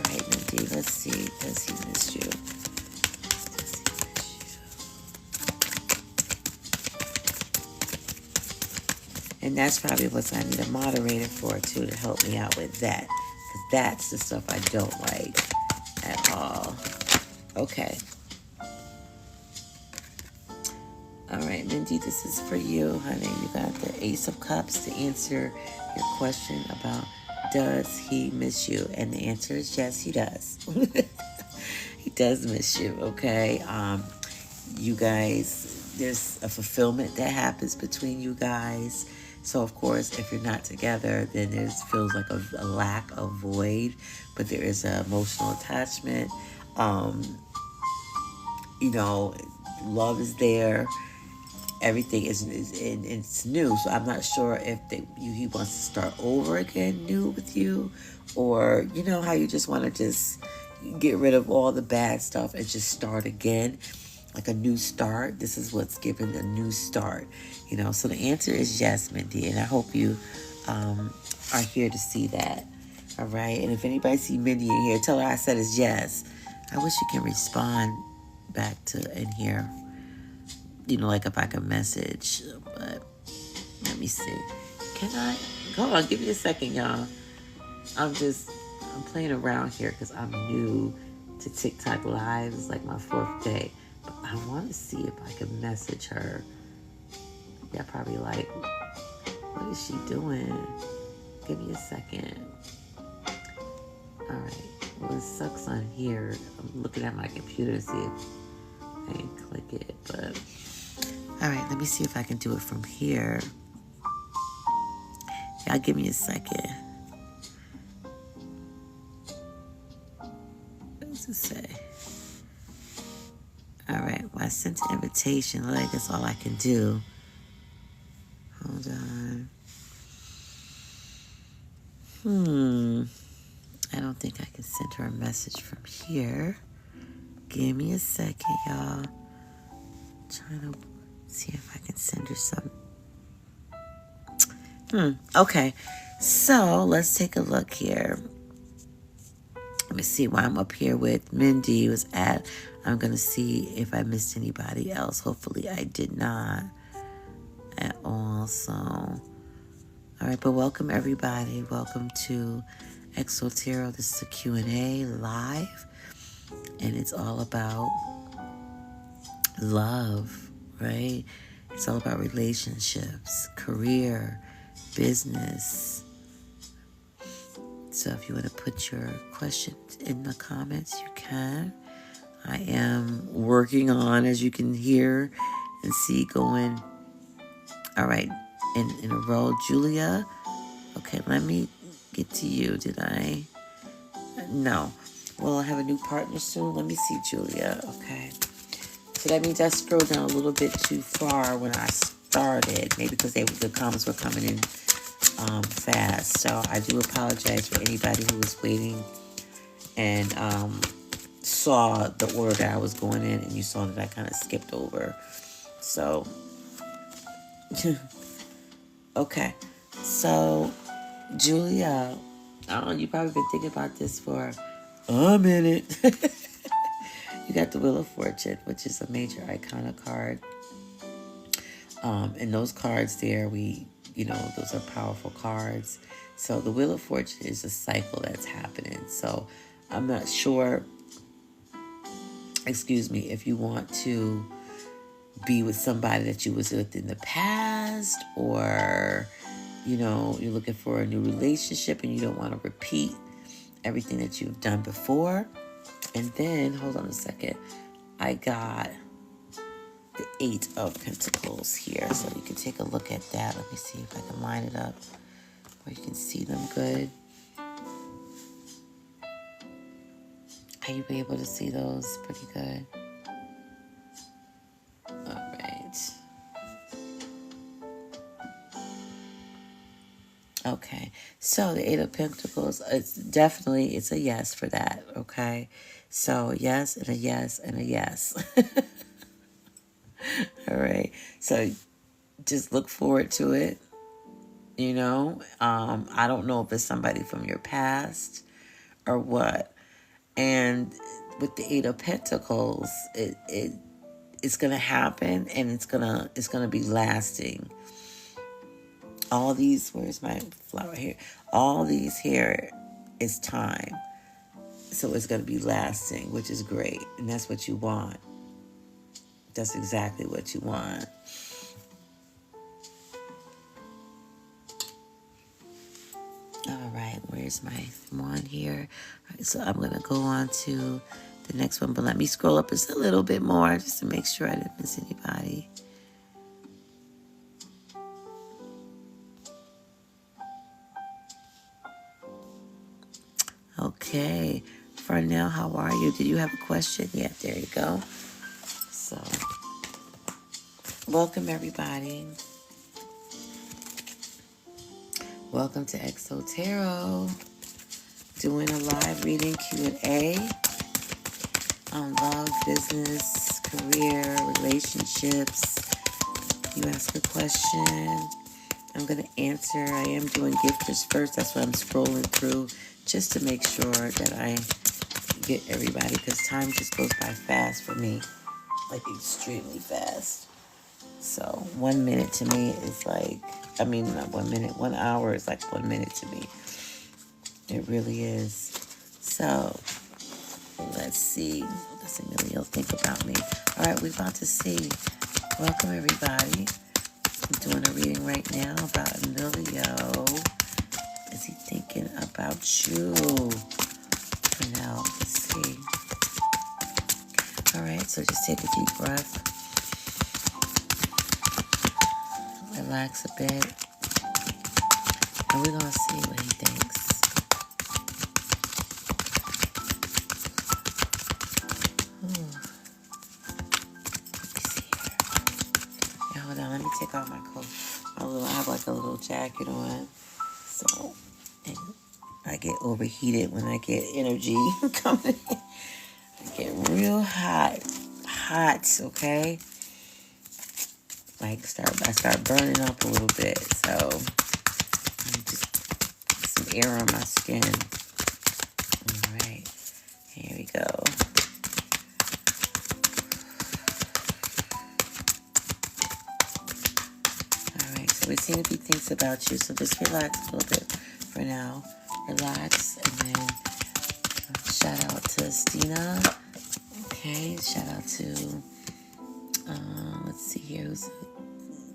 right, Mindy, let's see. Does he miss you? And that's probably what I need a moderator for, too, to help me out with that. Because that's the stuff I don't like at all. Okay. All right, Mindy, this is for you, honey. You got the Ace of Cups to answer your question about does he miss you? And the answer is yes, he does. He does miss you, okay? You guys, there's a fulfillment that happens between you guys. So, of course, if you're not together, then it feels like a lack of void. But there is an emotional attachment. Love is there. Everything is it's new. So I'm not sure if he wants to start over again new with you. Or, you know how you just want to just get rid of all the bad stuff and just start again. like a new start. This is what's given a new start, you know. So the answer is yes, Mindy, and I hope you are here to see that. All right, and if anybody see Mindy in here, tell her I said it's yes. I wish you can respond back to in here, you know, like if I can message, but let me see. Can I? Hold on, give me a second, y'all. I'm playing around here because I'm new to TikTok Live. It's like my 4th day. But I want to see if I can message her. Yeah, probably like, what is she doing? Give me a second. All right. Well, it sucks on here. I'm looking at my computer to see if I can click it. But, all right, let me see if I can do it from here. Y'all give me a second. What does it say? All right, well, I sent an invitation. Like, that's all I can do. Hold on. I don't think I can send her a message from here. Give me a second, y'all. Trying to see if I can send her some. Okay. So let's take a look here. Let me see why I'm up here with Mindy was at. I'm going to see if I missed anybody else. Hopefully I did not at all. So, all right, but welcome everybody. Welcome to XOterotcards. This is a Q&A live. And it's all about love, right? It's all about relationships, career, business. So if you want to put your questions in the comments, you can. I am working on, as you can hear and see, going, all right, in a row. Julia, okay, let me get to you. Did I? No. Well, I have a new partner soon. Let me see, Julia. Okay. So that means I scrolled down a little bit too far when I started. Maybe because the comments were coming in fast. So I do apologize for anybody who was waiting and saw the order that I was going in, and you saw that I kind of skipped over. So, okay. So, Julia, you probably been thinking about this for a minute. You got the Wheel of Fortune, which is a major iconic card. And those cards there, those are powerful cards. So the Wheel of Fortune is a cycle that's happening. So I'm not sure, if you want to be with somebody that you was with in the past, or, you're looking for a new relationship and you don't want to repeat everything that you've done before. And then, hold on a second, I got the 8 of Pentacles here. So you can take a look at that. Let me see if I can line it up where you can see them good. Are you able to see those pretty good? All right. Okay. So the 8 of Pentacles, it's a yes for that, okay? So yes and a yes and a yes. All right. So just look forward to it. I don't know if it's somebody from your past or what. And with the 8 of Pentacles, it's gonna happen, and it's gonna be lasting. All these, where's my flower here? All these here is time. So it's gonna be lasting, which is great. And that's what you want. That's exactly what you want. All right, where's my one here? All right, so I'm going to go on to the next one, but let me scroll up just a little bit more just to make sure I didn't miss anybody. Okay, Farnell, how are you? Did you have a question? Yeah, there you go. So, welcome everybody. Welcome to XOterotcards, doing a live reading Q&A on love, business, career, relationships. You ask a question, I'm going to answer. I am doing gifters first. That's why I'm scrolling through just to make sure that I get everybody, because time just goes by fast for me, like extremely fast. So 1 minute to me is like, I mean, not 1 minute, 1 hour is like 1 minute to me. It really is. So let's see. What does Emilio think about me? All right, we're about to see. Welcome, everybody. I'm doing a reading right now about Emilio. Is he thinking about you? For now, let's see. All right, so just take a deep breath. Relax a bit. And we're going to see what he thinks. Hold on, let me take off my coat. I have like a little jacket on. So, and I get overheated when I get energy coming in. I get real hot, okay? Like I start burning up a little bit. So, let me just get some air on my skin. All right, here we go. We're seeing if he thinks about you, so just relax a little bit for now. Relax, and then shout out to Stina. Okay, shout out to, let's see here, who's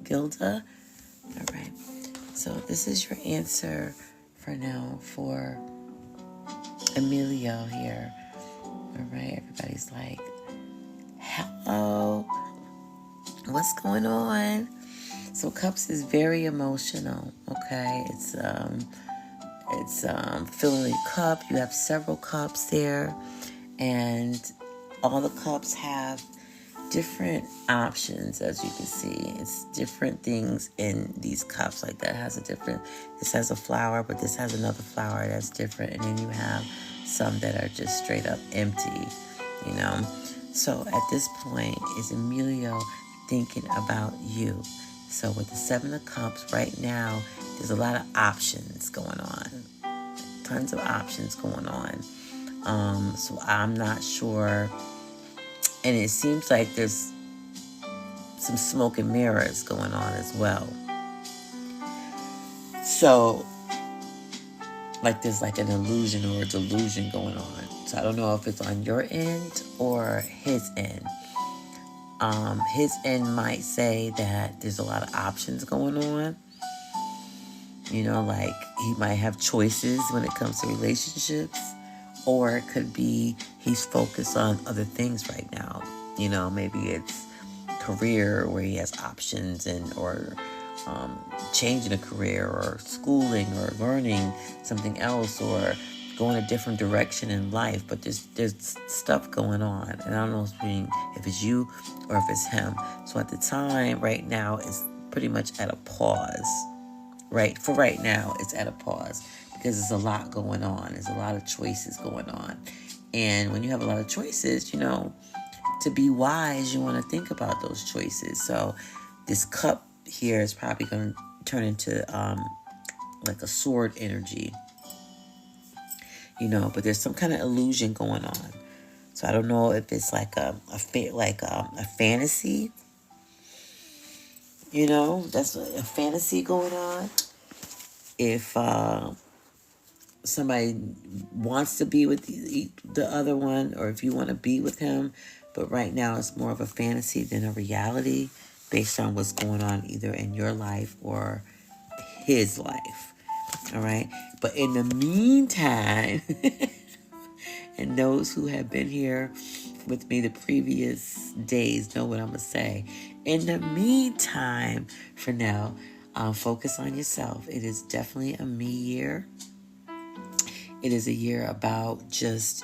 Gilda. All right, so this is your answer for now for Emilio here. All right, everybody's like, hello, what's going on? So Cups is very emotional, okay? It's filling a cup. You have several cups there, and all the cups have different options, as you can see. It's different things in these cups. Like that has a different, this has a flower, but this has another flower that's different. And then you have some that are just straight up empty, you know? So at this point, is Emilio thinking about you? So with the Seven of Cups right now, there's a lot of options going on. Tons of options going on. So I'm not sure. And it seems like there's some smoke and mirrors going on as well. So, like there's like an illusion or a delusion going on. So I don't know if it's on your end or his end. His end might say that there's a lot of options going on. You know, like he might have choices when it comes to relationships. Or it could be he's focused on other things right now. You know, maybe it's career where he has options or changing a career or schooling or learning something else or going a different direction in life. But there's stuff going on. And I don't know if it's you or if it's him. So at the time right now, it's pretty much at a pause. Right? For right now, it's at a pause. Because there's a lot going on. There's a lot of choices going on. And when you have a lot of choices, you know, to be wise, you want to think about those choices. So this cup here is probably going to turn into like a sword energy. You know, but there's some kind of illusion going on. So I don't know if it's like a fantasy. You know, that's a fantasy going on. If somebody wants to be with the other one, or if you want to be with him, but right now it's more of a fantasy than a reality based on what's going on either in your life or his life. All right. But in the meantime, and those who have been here with me the previous days know what I'm going to say. In the meantime, for now, focus on yourself. It is definitely a me year. It is a year about just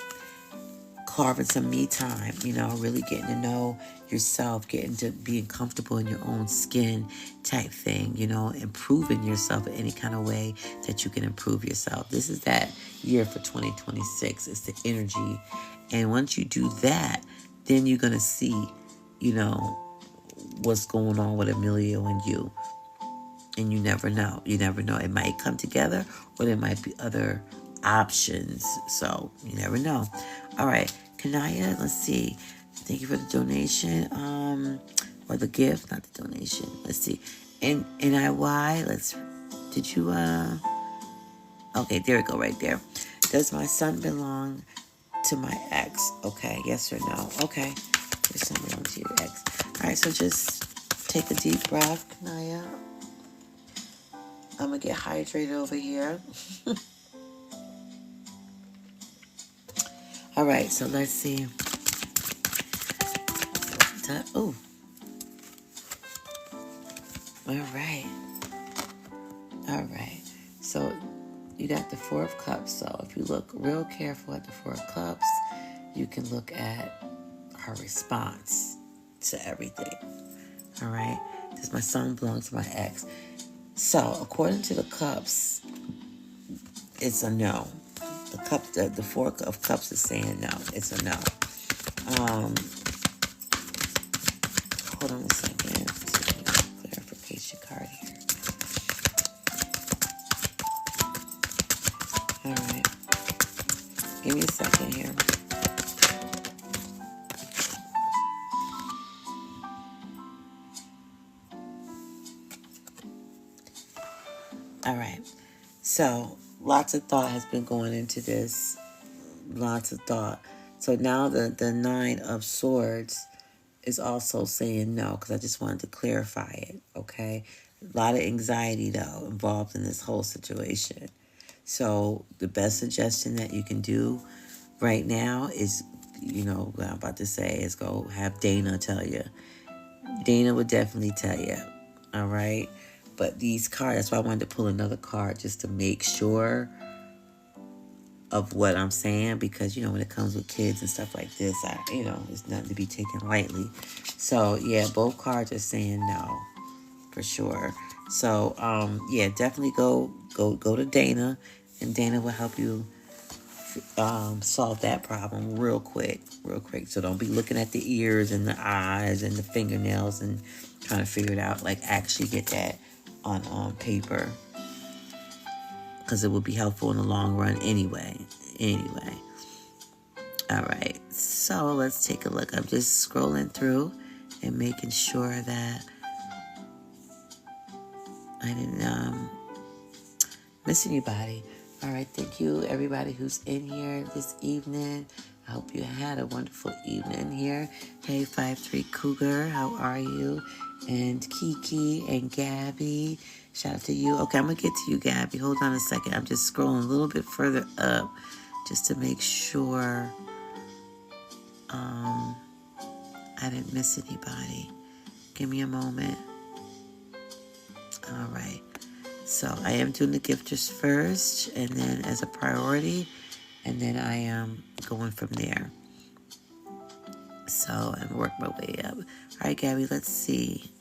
carving some me time, you know, really getting to know yourself, getting to being comfortable in your own skin type thing, you know, improving yourself in any kind of way that you can improve yourself. This is that year for 2026. It's the energy. And once you do that, then you're going to see you know, what's going on with Emilio and you. And you never know. You never know. It might come together or there might be other options. So you never know. All right. Kanaya, let's see. Thank you for the donation. Or the gift, not the donation. Let's see. NIY, did you, okay, there we go right there. Does my son belong to my ex? Okay, yes or no? Okay. Your son belongs to your ex. All right, so just take a deep breath, Kanaya. I'm going to get hydrated over here. All right, so let's see. Oh. All right. All right. So you got the Four of Cups. So if you look real careful at the Four of Cups, you can look at her response to everything. All right. Does my son belong to my ex? So according to the cups, it's a no. The Four of Cups is saying no. It's a no. Hold on a second. Clarification card here. All right. Give me a second here. All right. So lots of thought has been going into this. Lots of thought. So now the Nine of Swords is also saying no, because I just wanted to clarify it, okay? A lot of anxiety, though, involved in this whole situation. So the best suggestion that you can do right now is, what I'm about to say is go have Dana tell you. Dana would definitely tell you, all right? But these cards, that's why I wanted to pull another card just to make sure of what I'm saying, because when it comes with kids and stuff like this, it's nothing to be taken lightly. So yeah, both cards are saying no for sure. So definitely go to Dana, and Dana will help you solve that problem real quick. So don't be looking at the ears and the eyes and the fingernails and trying to figure it out. Like, actually get that on paper, because it will be helpful in the long run anyway. All right, so let's take a look. I'm just scrolling through and making sure that I didn't miss anybody. All right, thank you everybody who's in here this evening. I hope you had a wonderful evening here. Hey, 53 Cougar, how are you? And Kiki and Gabby, shout out to you. Okay, I'm going to get to you, Gabby. Hold on a second. I'm just scrolling a little bit further up just to make sure I didn't miss anybody. Give me a moment. All right. So I am doing the gifters first, and then as a priority, and then I am going from there. So I'm working my way up. All right, Gabby, let's see.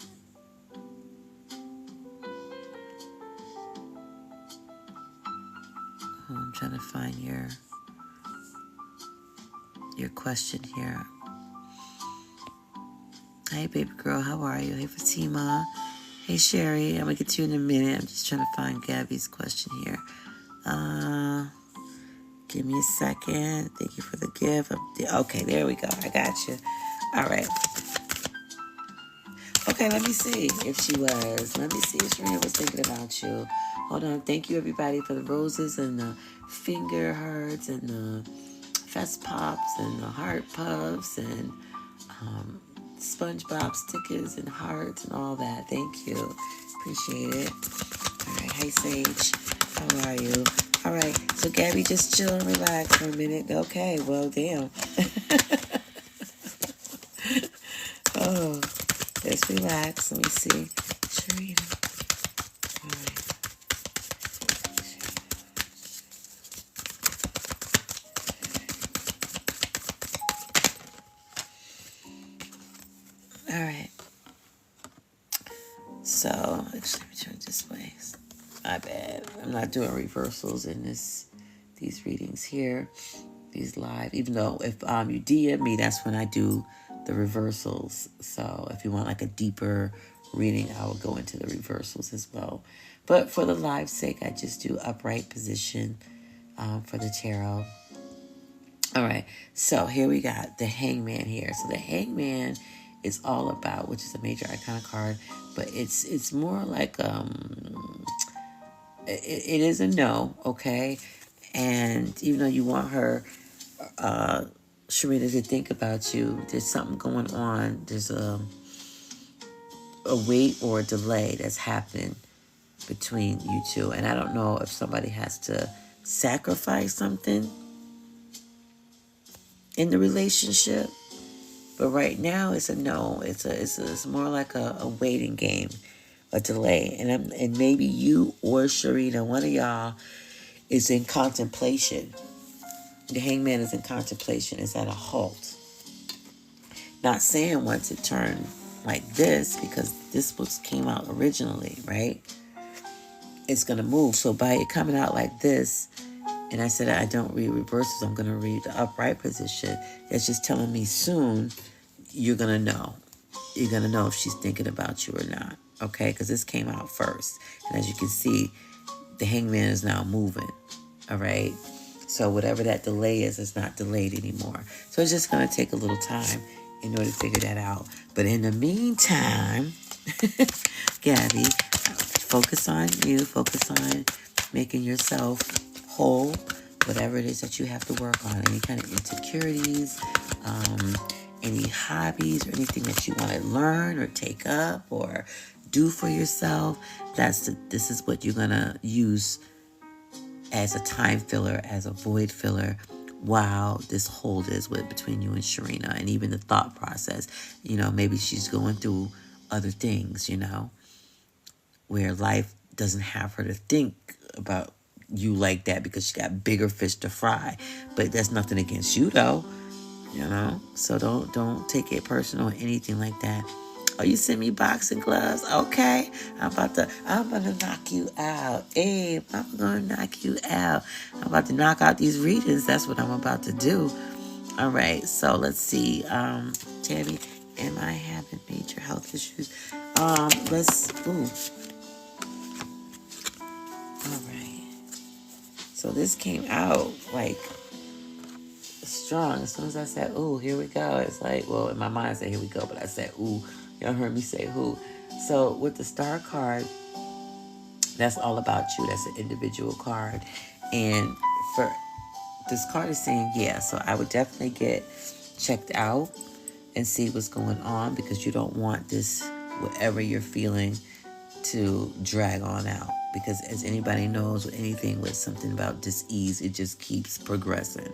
I'm trying to find your question here. Hey, baby girl, how are you? Hey, Fatima. Hey, Sherry. I'm going to get to you in a minute. I'm just trying to find Gabby's question here. Give me a second. Thank you for the gift. Okay, there we go. I got you. All right. Okay, let me see if she was. Let me see if Serena was thinking about you. Hold on. Thank you, everybody, for the roses and the finger hearts and the fest pops and the heart puffs and SpongeBob stickers and hearts and all that. Thank you. Appreciate it. All right. Hey, Sage. How are you? All right. So, Gabby, just chill and relax for a minute. Okay. Well, damn. Oh, just relax. Let me see. Sharita. All right. All right. So, actually, let me turn it this way. My bad. I'm not doing reversals in these readings here, these live. Even though if you DM me, that's when I do the reversals. So if you want like a deeper reading, I will go into the reversals as well. But for the live's sake, I just do upright position for the tarot. All right, so here we got the Hangman here. So the Hangman is all about, which is a major icon card, but it's more like it is a no, okay? And even though you want her, Sharita, to think about you, there's something going on. There's a wait or a delay that's happening between you two. And I don't know if somebody has to sacrifice something in the relationship. But right now, it's a no. It's more like a waiting game, a delay. And maybe you or Sharita, one of y'all, is in contemplation. The Hangman is in contemplation. It's at a halt. Not saying once it turned like this, because this book came out originally, right? It's going to move. So by it coming out like this, and I said I don't read reversals, I'm going to read the upright position. It's just telling me soon you're going to know. You're going to know if she's thinking about you or not. Okay? Because this came out first. And as you can see, the Hangman is now moving. All right? So whatever that delay is, it's not delayed anymore. So it's just going to take a little time in order to figure that out. But in the meantime, Gabby, focus on you. Focus on making yourself whole. Whatever it is that you have to work on. Any kind of insecurities, any hobbies or anything that you want to learn or take up or do for yourself. This is what you're going to use as a time filler, as a void filler, while this hold is between you and Sharina, and even the thought process. You know, maybe she's going through other things, you know, where life doesn't have her to think about you like that because she got bigger fish to fry. But that's nothing against you, though, you know. So don't take it personal or anything like that. Oh, you send me boxing gloves? Okay. I'm gonna knock you out. Hey, I'm gonna knock you out. I'm about to knock out these readings. That's what I'm about to do. All right. So let's see. Tammy, am I having major health issues? All right. So this came out like strong. As soon as I said, ooh, here we go. It's like, well, in my mind I said, here we go. But I said, ooh. Y'all heard me say who. So with the star card, that's all about you. That's an individual card. And for this card is saying, yeah, so I would definitely get checked out and see what's going on, because you don't want this, whatever you're feeling, to drag on out. Because as anybody knows, with anything with something about dis-ease, it just keeps progressing.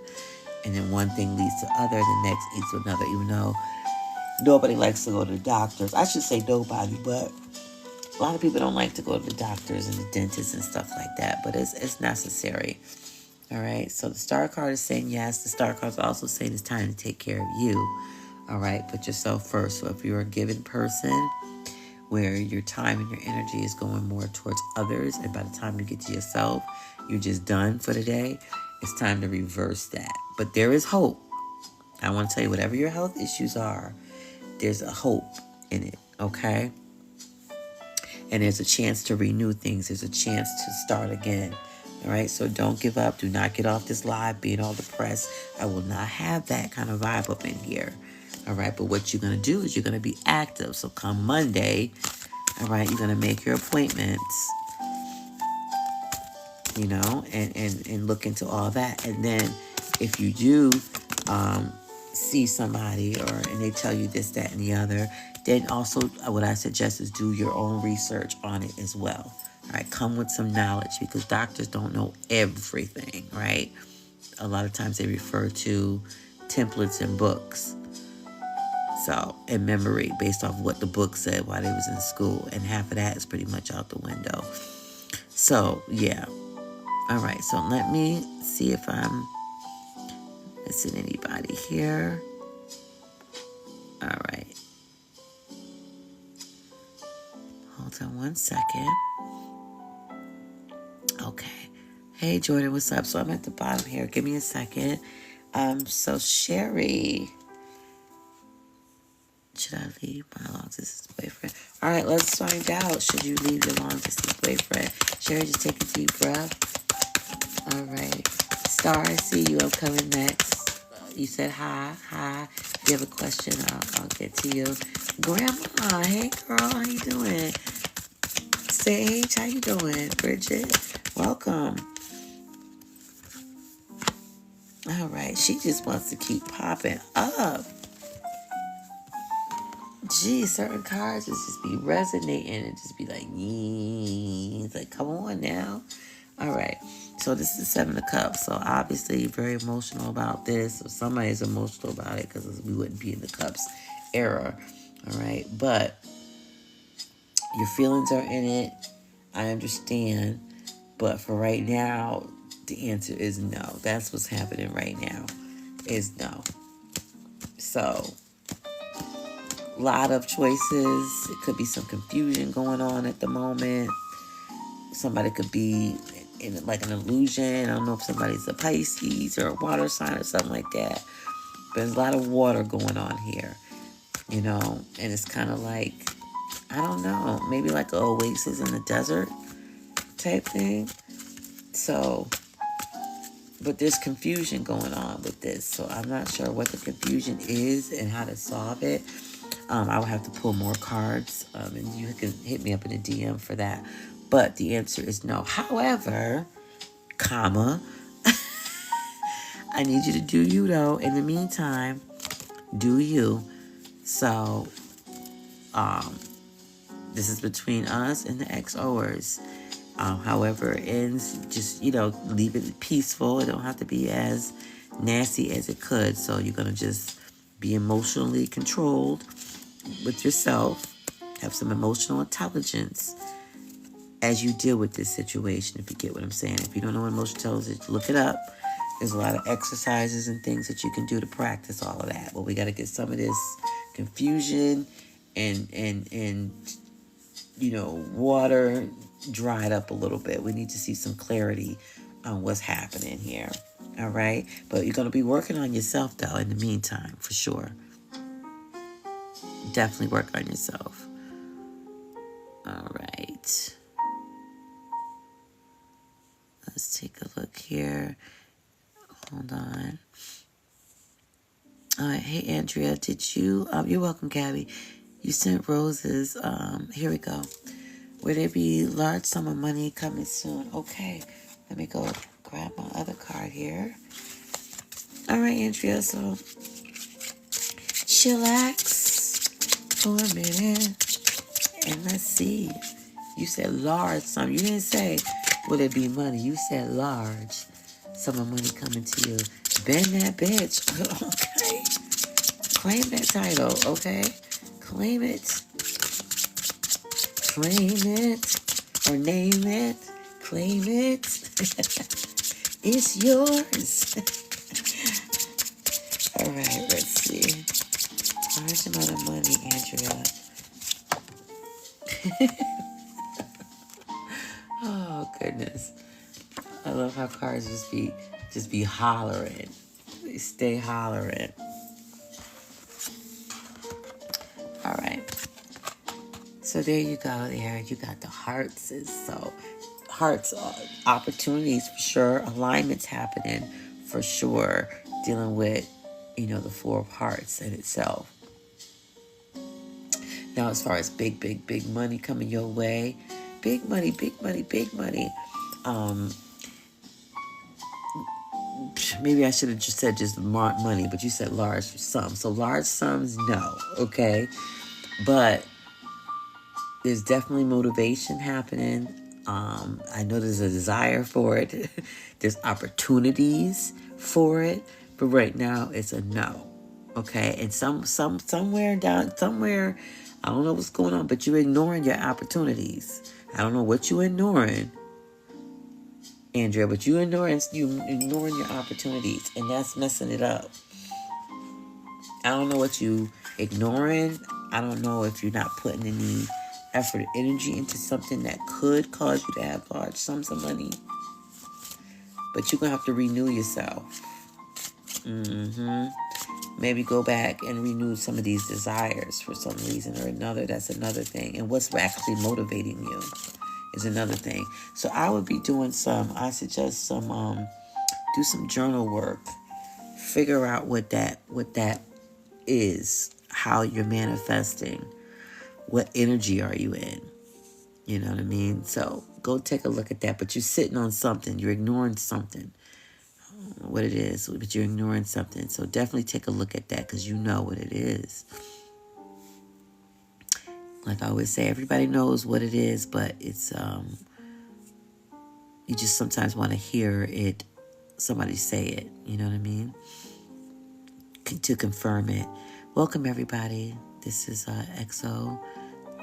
And then one thing leads to other, the next leads to another, even though nobody likes to go to the doctors. I should say nobody, but a lot of people don't like to go to the doctors and the dentists and stuff like that. But it's necessary. All right. So the star card is saying yes. The star card is also saying it's time to take care of you. All right. Put yourself first. So if you're a given person where your time and your energy is going more towards others, and by the time you get to yourself, you're just done for the day, it's time to reverse that. But there is hope. I want to tell you, whatever your health issues are, there's a hope in it, okay? And there's a chance to renew things. There's a chance to start again, all right? So don't give up. Do not get off this live being all depressed. I will not have that kind of vibe up in here, all right? But what you're going to do is you're going to be active. So come Monday, all right, you're going to make your appointments, you know, and look into all that. And then if you do see somebody and they tell you this, that, and the other, then also what I suggest is do your own research on it as well. All right, come with some knowledge, because doctors don't know everything, right? A lot of times they refer to templates and books. So, and memory based off what the book said while they was in school, and half of that is pretty much out the window. So, yeah. All right, so let me see if I'm missing anybody here. All right. Hold on one second. Okay. Hey, Jordan, what's up? So I'm at the bottom here. Give me a second. So Sherry. Should I leave my long-distance boyfriend? All right, let's find out. Should you leave your long-distance boyfriend? Sherry, just take a deep breath. All right. Star, I see you. I'm coming next. You said hi. Hi. If you have a question, I'll get to you. Grandma, hey, girl. How you doing? Sage, how you doing? Bridget, welcome. All right. She just wants to keep popping up. Gee, certain cards just be resonating and just be like, yeah. It's like, come on now. All right. So this is the Seven of Cups. So obviously you're very emotional about this. Or somebody's emotional about it because we wouldn't be in the Cups era. All right. But your feelings are in it. I understand. But for right now, the answer is no. That's what's happening right now. Is no. So lot of choices. It could be some confusion going on at the moment. Somebody could be in like an illusion. I don't know if somebody's a Pisces or a water sign or something like that. But there's a lot of water going on here, you know, and it's kind of like, I don't know, maybe like an oasis in the desert type thing. So, but there's confusion going on with this. So I'm not sure what the confusion is and how to solve it. I would have to pull more cards, and you can hit me up in a DM for that. But the answer is no. However, comma, I need you to do you, though. In the meantime, do you. So, this is between us and the XOerz. However it ends, just, you know, leave it peaceful. It don't have to be as nasty as it could. So you're going to just be emotionally controlled with yourself, have some emotional intelligence as you deal with this situation, if you get what I'm saying. If you don't know what emotional intelligence, look it up. There's a lot of exercises and things that you can do to practice all of that. But we got to get some of this confusion and you know, water dried up a little bit. We need to see some clarity on what's happening here. All right? But you're going to be working on yourself, though, in the meantime, for sure. Definitely work on yourself. All right. Let's take a look here. Hold on. All right. Hey, Andrea, did you... you're welcome, Gabby. You sent roses. Here we go. Will there be large sum of money coming soon? Okay. Let me go grab my other card here. All right, Andrea. So, chillax for a minute. And let's see. You said large sum. You didn't say, will it be money? You said large sum of money coming to you. Bend that bitch. Okay. Claim that title, okay? Claim it. Claim it. Or name it. Claim it. It's yours. All right, let's see. Large amount of money, Andrea. Oh goodness, I love how cards just be hollering. They stay hollering. All right, so there you go. There you got the hearts. So hearts, opportunities for sure. Alignments happening for sure. Dealing with, you know, the Four of Hearts in itself. Now, as far as big money coming your way, big money. Maybe I should have just said just money, but you said large sums. So large sums, no, okay? But there's definitely motivation happening. I know there's a desire for it. There's opportunities for it. But right now, it's a no, okay? And somewhere, I don't know what's going on, but you're ignoring your opportunities. I don't know what you're ignoring, Andrea, but you're ignoring your opportunities, and that's messing it up. I don't know what you ignoring. I don't know if you're not putting any effort or energy into something that could cause you to have large sums of money. But you're going to have to renew yourself. maybe go back and renew some of these desires for some reason or another. That's another thing. And what's actually motivating you is another thing. So I would be doing I suggest do some journal work. Figure out what that is, how you're manifesting, what energy are you in. You know what I mean? So go take a look at that. But you're sitting on something. You're ignoring something. I don't know what it is, but you're ignoring something. So definitely take a look at that because you know what it is. Like I always say, everybody knows what it is, but it's you just sometimes want to hear it, somebody say it. You know what I mean? To confirm it. Welcome everybody. This is XO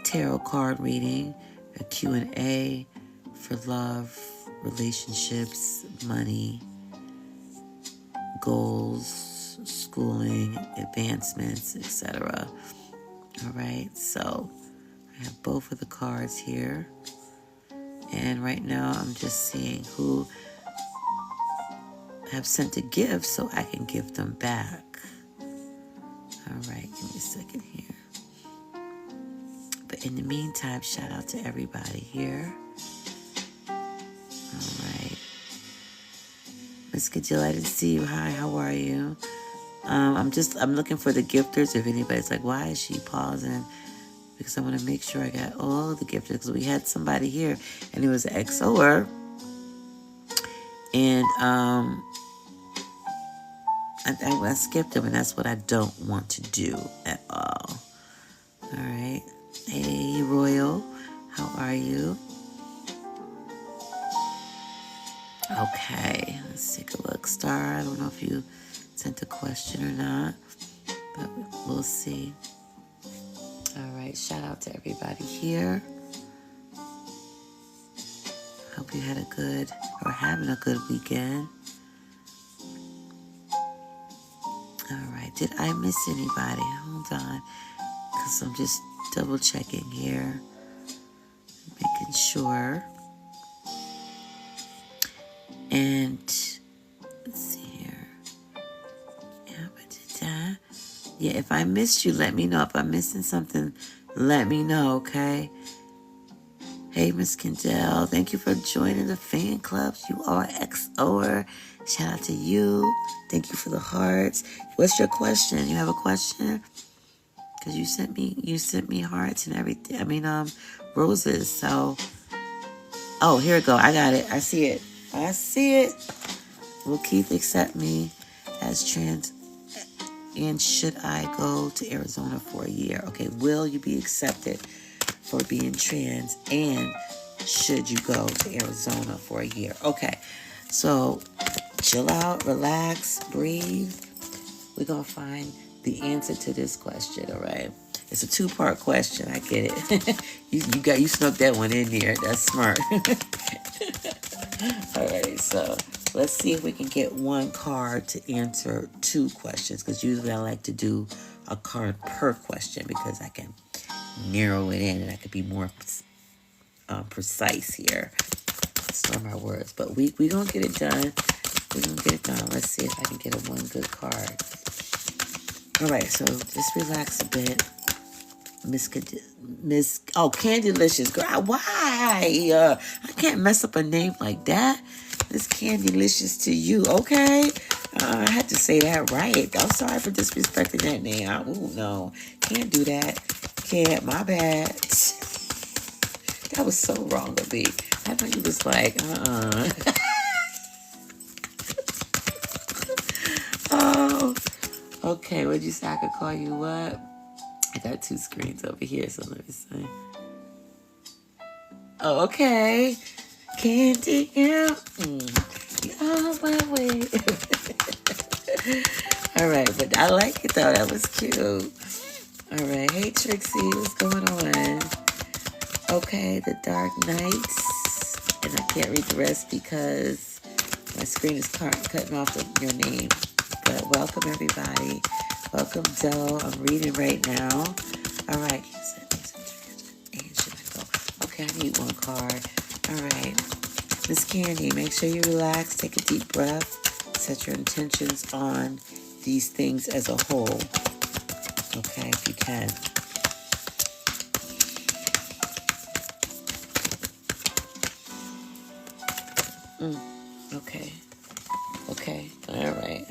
tarot card reading, a Q&A for love, relationships, money, goals, schooling, advancements, etc. All right, so I have both of the cards here. And right now I'm just seeing who have sent a gift so I can give them back. All right, give me a second here. But in the meantime, shout out to everybody here. All right. Miss Kajil, I didn't see you. Hi, how are you? I'm looking for the gifters. If anybody's like, why is she pausing? Because I want to make sure I got all the gifters. Because we had somebody here, and it was an XOerz. And I skipped them, and that's what I don't want to do at all. All right. Hey, Royal. How are you? Okay. Let's take a look. Star, I don't know if you sent a question or not, but we'll see. All right. Shout out to everybody here. Hope you had a good or having a good weekend. All right. Did I miss anybody? Hold on. Because I'm just double checking here. Making sure. And let's see here. Yeah, but did that? Yeah, if I missed you, let me know. If I'm missing something, let me know, okay? Hey, Miss Kendall, thank you for joining the fan clubs. You are XOerz. Shout out to you. Thank you for the hearts. What's your question? You have a question? Because you sent me hearts and everything. I mean, roses. So, oh, here we go. I got it. I see it. Will Keith accept me as trans? And should I go to Arizona for a year? Okay, will you be accepted for being trans? And should you go to Arizona for a year? Okay, so chill out, relax, breathe. We're going to find the answer to this question, all right? It's a two-part question. I get it. you snuck that one in there. That's smart. All right, so let's see if we can get one card to answer two questions, because usually I like to do a card per question because I can narrow it in and I could be more precise here. Store my words, but we gonna get it done. We're gonna get it done. Let's see if I can get one good card. All right, so just relax a bit. Candylicious, girl. Why? I can't mess up a name like that. Miss Candylicious to you, okay? I had to say that right. I'm sorry for disrespecting that name. Ooh, no. Can't do that. Can't. My bad. That was so wrong of me. I know you was like, Oh. Okay, what'd you say? I could call you what? I got two screens over here, so let me see. Oh, okay. Candy, yeah. You're my way. All right, but I like it though. That was cute. All right. Hey, Trixie, what's going on? Okay, the Dark Knights. And I can't read the rest because my screen is cutting off your name. But welcome, everybody. Welcome, Doe. I'm reading right now. All right. And should I go? Okay, I need one card. All right. Miss Candy, make sure you relax. Take a deep breath. Set your intentions on these things as a whole. Okay, if you can. Okay. Okay. All right.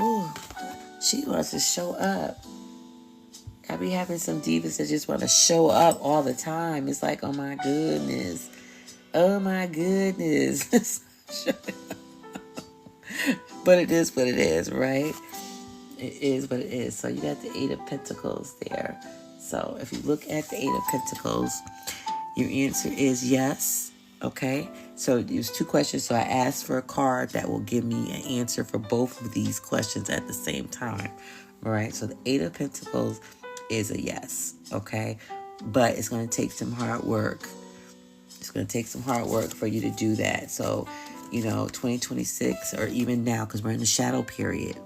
Ooh. She wants to show up. I be having some divas that just want to show up all the time. It's like, oh my goodness. Oh my goodness. But it is what it is, right? It is what it is. So you got the Eight of Pentacles there. So if you look at the Eight of Pentacles, your answer is yes. Okay. So there's two questions. So I asked for a card that will give me an answer for both of these questions at the same time. All right. So the Eight of Pentacles is a yes. Okay. But it's going to take some hard work. It's going to take some hard work for you to do that. So, 2026 or even now, because we're in the shadow period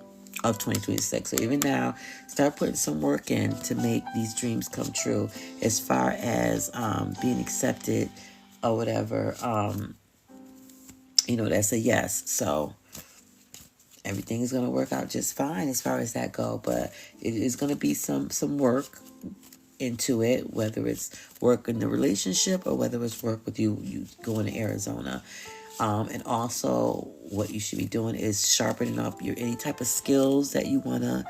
of 2026. So even now, start putting some work in to make these dreams come true as far as being accepted or whatever. That's a yes. So everything is going to work out just fine as far as that go. But it is going to be some work into it, whether it's work in the relationship or whether it's work with you going to Arizona. And also what you should be doing is sharpening up your any type of skills that you want to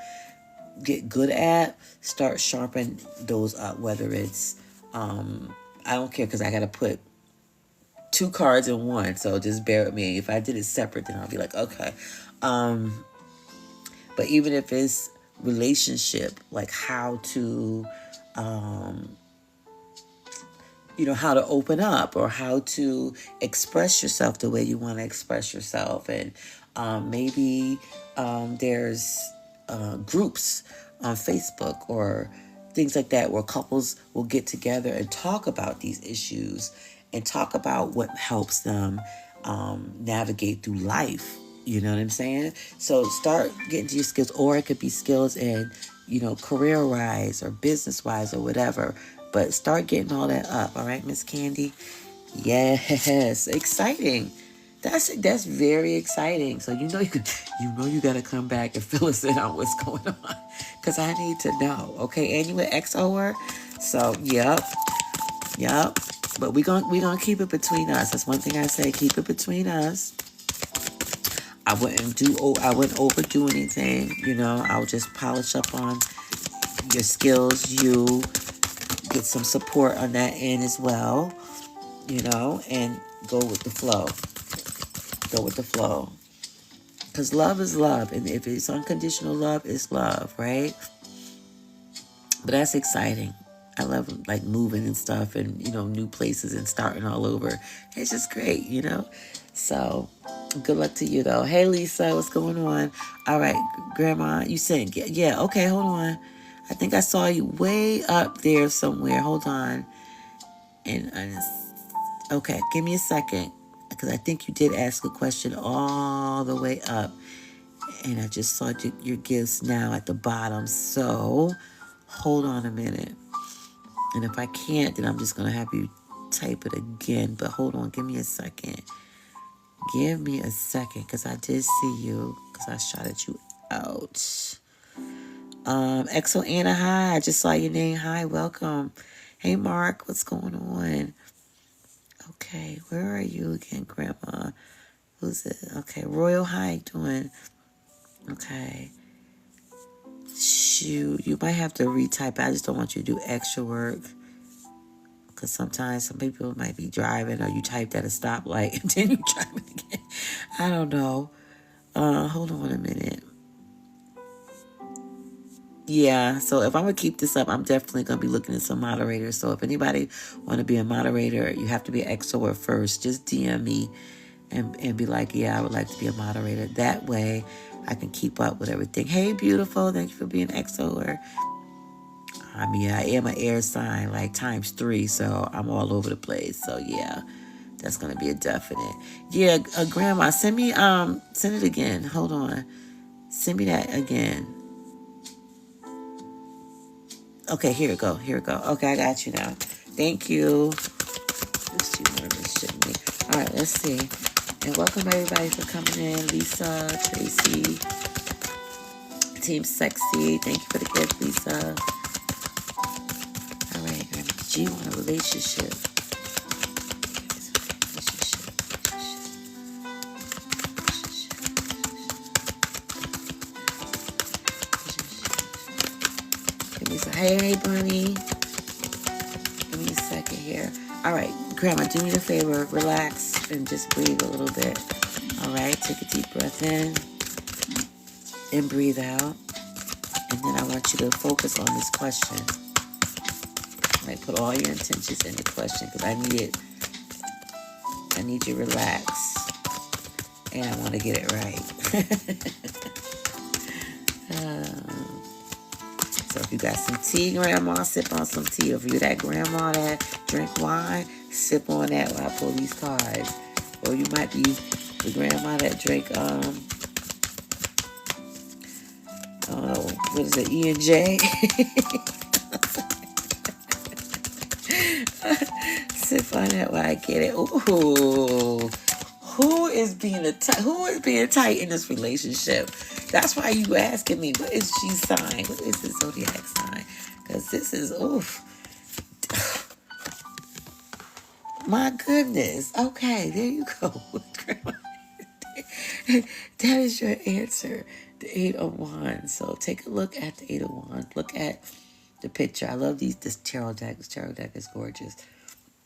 get good at. Start sharpening those up, whether it's I don't care, because I got to put two cards in one, so just bear with me. If I did it separate, then I'll be like, okay. But even if it's relationship, like how to how to open up or how to express yourself the way you want to express yourself. And maybe there's groups on Facebook or things like that where couples will get together and talk about these issues and talk about what helps them navigate through life. You know what I'm saying? So start getting to your skills, or it could be skills in, career-wise or business-wise or whatever. But start getting all that up, all right, Miss Candy? Yes, exciting. That's very exciting. So you got to come back and fill us in on what's going on, because I need to know. Okay, and you with XOerz? So yep. But we gonna keep it between us. That's one thing I say. Keep it between us. I wouldn't overdo anything. I'll just polish up on your skills. You get some support on that end as well, and go with the flow. Because love is love. And if it's unconditional love, it's love, right? But that's exciting. I love like moving and stuff and, new places and starting all over. It's just great, So good luck to you though. Hey Lisa, what's going on? All right, Grandma, you said, yeah, okay, hold on. I think I saw you way up there somewhere. Hold on. Okay, give me a second, because I think you did ask a question all the way up. And I just saw your gifts now at the bottom. So hold on a minute. And if I can't, then I'm just going to have you type it again. But hold on, give me a second. Give me a second, because I did see you, because I shouted you out. XO Anna, hi. I just saw your name. Hi, welcome. Hey, Mark, what's going on? Okay, where are you again, Grandma? Who's it? Okay, Royal, how you doing? Okay. Shoot, you might have to retype. I just don't want you to do extra work, because sometimes some people might be driving, or you typed at a stoplight and then you drive it again. I don't know. Hold on a minute. Yeah, so if I'm going to keep this up, I'm definitely going to be looking at some moderators. So if anybody want to be a moderator, you have to be an XOerz first. Just DM me and be like, yeah, I would like to be a moderator. That way I can keep up with everything. Hey, beautiful. Thank you for being XOerz. I mean, I am an air sign, like ×3, so I'm all over the place. So yeah, that's going to be a definite. Yeah, Grandma, send it again. Hold on. Send me that again. Okay, here we go. Okay, I got you now. Thank you. Just too nervous, shouldn't we? All right, let's see. And welcome everybody for coming in. Lisa, Tracy, Team Sexy. Thank you for the gift, Lisa. All right, do you want a relationship? Give me some, hey, bunny. Give me a second here. All right, Grandma, do me a favor. Relax and just breathe a little bit. All right, take a deep breath in and breathe out. And then I want you to focus on this question. All right, put all your intentions in the question because I need you to relax. And I want to get it right. So if you got some tea, Grandma, sip on some tea. If you're that grandma that drink wine, sip on that while I pull these cards. Or you might be the grandma that drink, I don't know, what is it, E&J? Sip on that while I get it. Ooh. Who is being tight in this relationship? That's why you asking me, what is she sign? What is the zodiac sign? Because this is, oof. My goodness. Okay, there you go. That is your answer. The 8 of Wands. So take a look at the 8 of Wands. Look at the picture. I love this tarot deck. This tarot deck is gorgeous.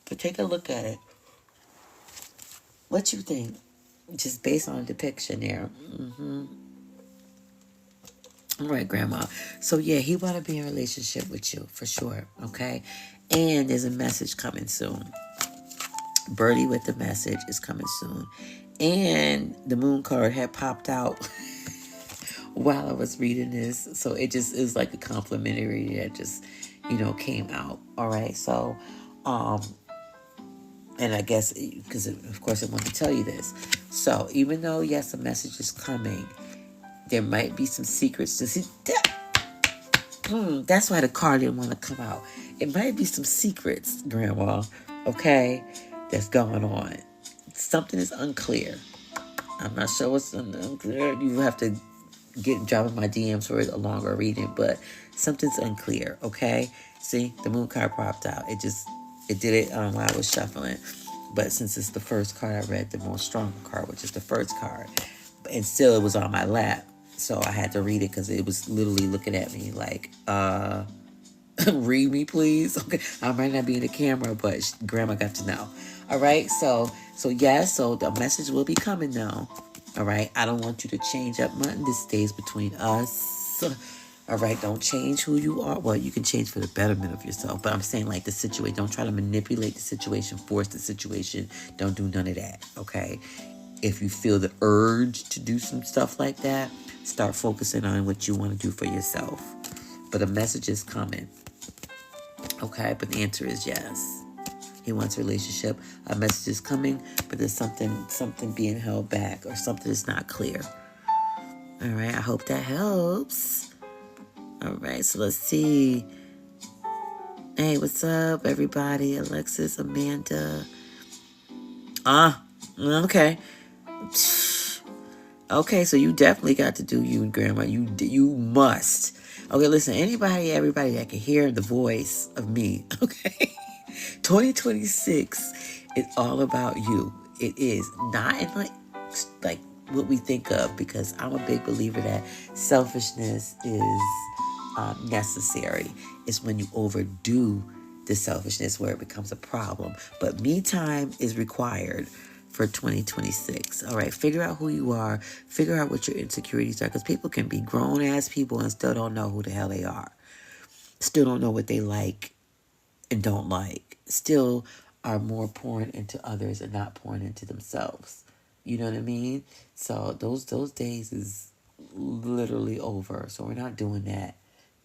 So take a look at it. What you think? Just based on the depiction there. All right, Grandma. So, yeah, he want to be in a relationship with you, for sure, okay? And there's a message coming soon. Birdie with the message is coming soon. And the moon card had popped out while I was reading this. So, it just is like a complimentary that just, came out. All right, so, and I guess, because of course I want to tell you this. So even though, yes, a message is coming, there might be some secrets to see. That's why the card didn't want to come out. It might be some secrets, Grandma, okay, that's going on. Something is unclear. I'm not sure what's unclear. You have to drop in my DMs for a longer reading, but something's unclear, okay? See, the moon card popped out. It did it while I was shuffling. But since it's the first card, I read the more stronger card, which is the first card. And still, it was on my lap. So I had to read it because it was literally looking at me like, read me, please. Okay, I might not be in the camera, but Grandma got to know. All right, so yes, so the message will be coming now. All right, I don't want you to change up nothing. This stays between us. All right, don't change who you are. Well, you can change for the betterment of yourself, but I'm saying like the situation. Don't try to manipulate the situation, force the situation. Don't do none of that, okay? If you feel the urge to do some stuff like that, start focusing on what you want to do for yourself. But a message is coming, okay? But the answer is yes. He wants a relationship. A message is coming, but there's something being held back or something that's not clear. All right, I hope that helps. All right, so let's see. Hey, what's up, everybody? Alexis, Amanda. Okay. Okay, so you definitely got to do you and Grandma. You must. Okay, listen, everybody that can hear the voice of me, okay? 2026 is all about you. It is not in like what we think of, because I'm a big believer that selfishness is necessary. It's when you overdo the selfishness where it becomes a problem. But me time is required for 2026. All right, figure out who you are. Figure out what your insecurities are, because people can be grown-ass people and still don't know who the hell they are. Still don't know what they like and don't like. Still are more pouring into others and not pouring into themselves. You know what I mean? So those days is literally over. So we're not doing that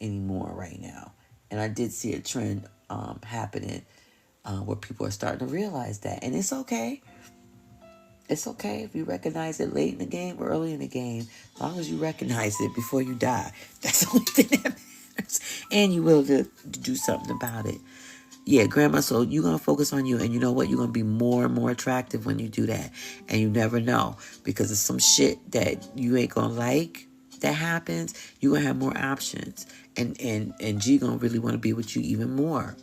anymore right now. And I did see a trend happening where people are starting to realize that. And it's okay. It's okay if you recognize it late in the game or early in the game, as long as you recognize it before you die. That's the only thing that And you will to do something about it. Yeah, grandma, so you're going to focus on you. And you know what? You're going to be more and more attractive when you do that. And you never know. Because it's some shit that you ain't going to like that happens. You're going to have more options. And G going to really want to be with you even more.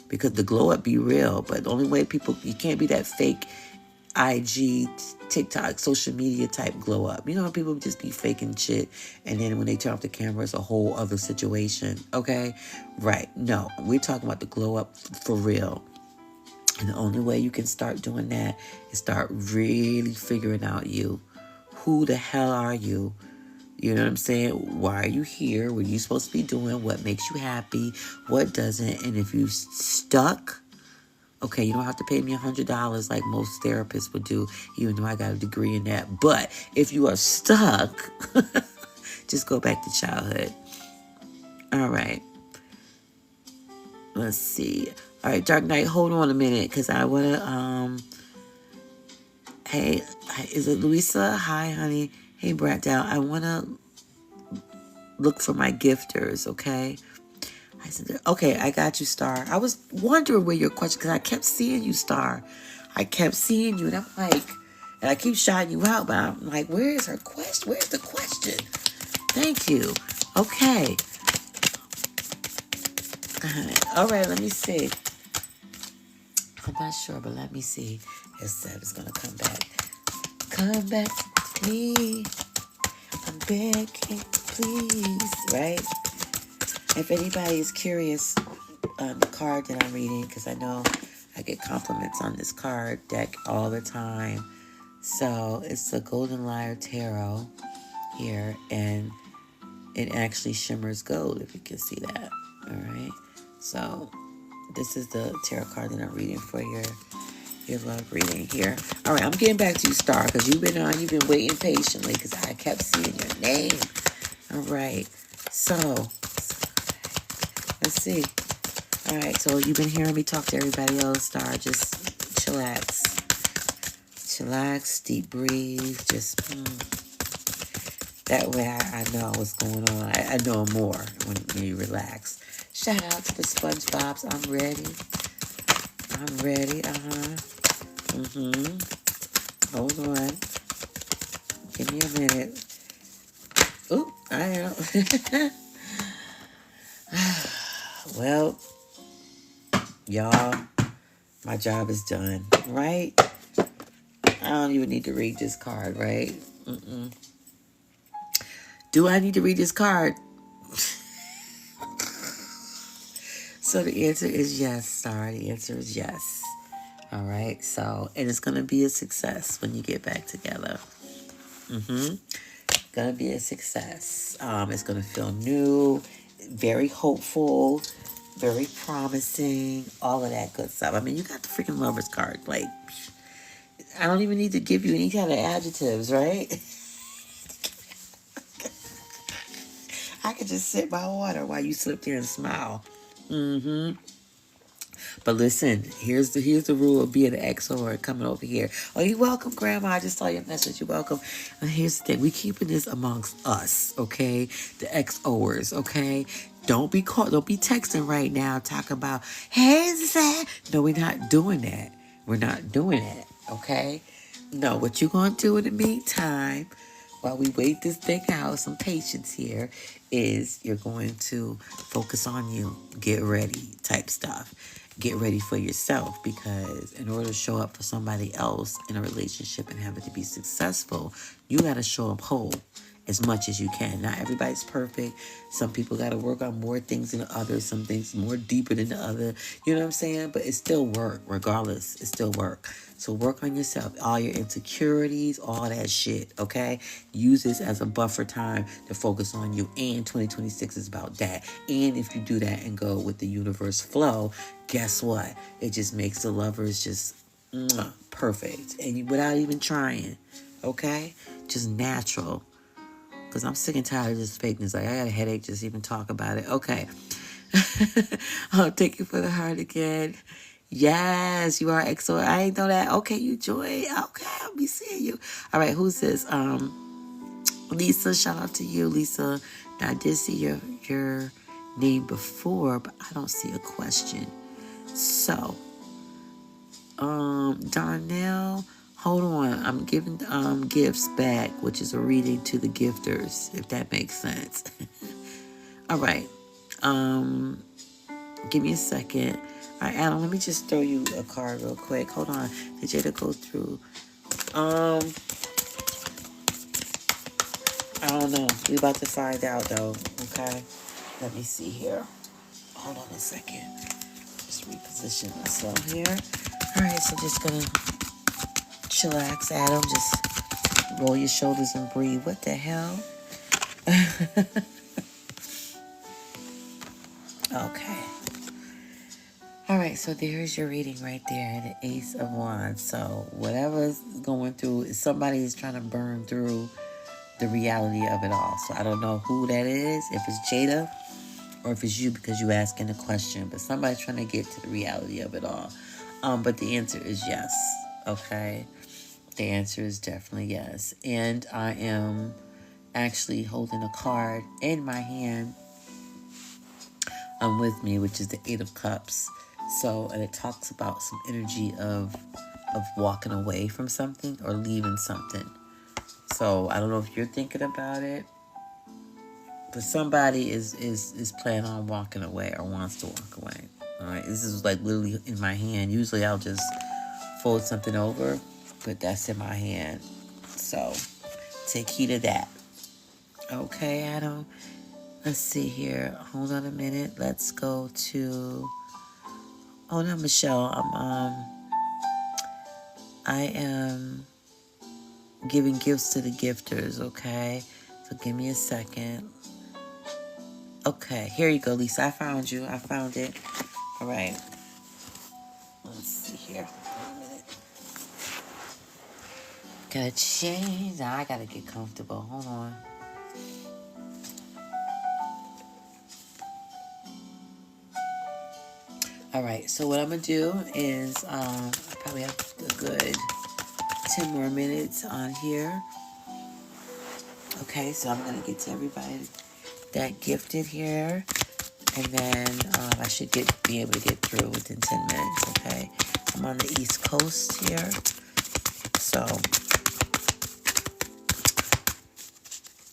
Because the glow up be real. But the only way people, you can't be that fake IG, TikTok, social media type glow up. You know how people just be faking shit, and then when they turn off the camera, it's a whole other situation. Okay? Right. No, we're talking about the glow up for real. And the only way you can start doing that is start really figuring out you. Who the hell are you? You know what I'm saying? Why are you here? What are you supposed to be doing? What makes you happy? What doesn't? And if you stuck, okay, you don't have to pay me $100 like most therapists would do, even though I got a degree in that. But if you are stuck, just go back to childhood. All right. Let's see. All right, Dark Knight, hold on a minute, because I want to, hey, is it Louisa? Hi, honey. Hey, Brad Dow. I want to look for my gifters, okay? I said, okay, I got you, Star. I was wondering where your question, because I kept seeing you, Star. I kept seeing you, and I'm like, and I keep shouting you out, but I'm like, where is her question? Where's the question? Thank you. Okay. All right, let me see. I'm not sure, but let me see. It said it's going to come back. Come back to me. I'm begging, please. Right? If anybody is curious on the card that I'm reading, because I know I get compliments on this card deck all the time. So it's the Golden Lyre Tarot here, and it actually shimmers gold, if you can see that. All right. So this is the tarot card that I'm reading for your love reading here. All right, I'm getting back to you, Star, because you've been waiting patiently, because I kept seeing your name. All right. So let's see. All right, so you've been hearing me talk to everybody else, Star. Just chillax. Chillax, deep breathe. Just that way I know what's going on. I know more when you relax. Shout out to the SpongeBobs. I'm ready. Hold on. Give me a minute. Oop, I am. Well, y'all, my job is done, right? I don't even need to read this card, right? Do I need to read this card? So the answer is yes, Star. The answer is yes. All right. So, and it's going to be a success when you get back together. Going to be a success. It's going to feel new, very hopeful, very promising, all of that good stuff. I mean, you got the freaking Lover's card. Like, I don't even need to give you any kind of adjectives, right? I could just sip my water while you slip there and smile. But listen, here's the rule of being an XOer coming over here. Oh, you're welcome, Grandma. I just saw your message. You're welcome. And here's the thing. We keeping this amongst us, okay? The XOers, okay? Don't be texting right now talking about, hey, is that? No, we're not doing that. We're not doing that, okay? No, what you're going to do in the meantime, while we wait this thing out, some patience here, is you're going to focus on you, get ready type stuff. Get ready for yourself, because in order to show up for somebody else in a relationship and have it to be successful, you got to show up whole as much as you can. Not everybody's perfect. Some people got to work on more things than others. Some things more deeper than the other. You know what I'm saying? But it's still work regardless. It's still work. So work on yourself. All your insecurities, all that shit, okay? Use this as a buffer time to focus on you. And 2026 is about that. And if you do that and go with the universe flow, guess what? It just makes the lovers just perfect. And without even trying, okay? Just natural. Because I'm sick and tired of this fakeness. Like, I got a headache just even talk about it. Okay. I'll take you for the heart again. Yes, you are excellent. I ain't know that. Okay, you joy. Okay, I'll be seeing you. All right, who's this? Lisa, shout out to you, Lisa. Now, I did see your name before, but I don't see a question. So, Darnell, hold on. I'm giving gifts back, which is a reading to the gifters, if that makes sense. All right. Give me a second. All right, Adam, let me just throw you a card real quick. Hold on. The Jada go through. I don't know. We about to find out though. Okay. Let me see here. Hold on a second. Just reposition myself here. All right, so just gonna chillax, Adam. Just roll your shoulders and breathe. What the hell? Okay. All right, so there's your reading right there, the Ace of Wands. So whatever's going through, somebody is trying to burn through the reality of it all. So I don't know who that is, if it's Jada or if it's you because you asking a question, but somebody's trying to get to the reality of it all. But the answer is yes, okay? The answer is definitely yes. And I am actually holding a card in my hand with me, which is the Eight of Cups. So, and it talks about some energy of walking away from something or leaving something. So, I don't know if you're thinking about it, but somebody is planning on walking away or wants to walk away. All right, this is like literally in my hand. Usually I'll just fold something over, but that's in my hand. So, take heed of that. Okay, Adam. Let's see here. Hold on a minute. Let's go to... Hold on, Michelle. I am giving gifts to the gifters, okay? So give me a second. Okay, here you go, Lisa. I found you. I found it. All right. Let's see here. Wait a minute. Gotta change. Now I gotta get comfortable. Hold on. All right, so what I'm going to do is I probably have a good 10 more minutes on here. Okay, so I'm going to get to everybody that gifted here. And then I should be able to get through within 10 minutes, okay? I'm on the East Coast here. So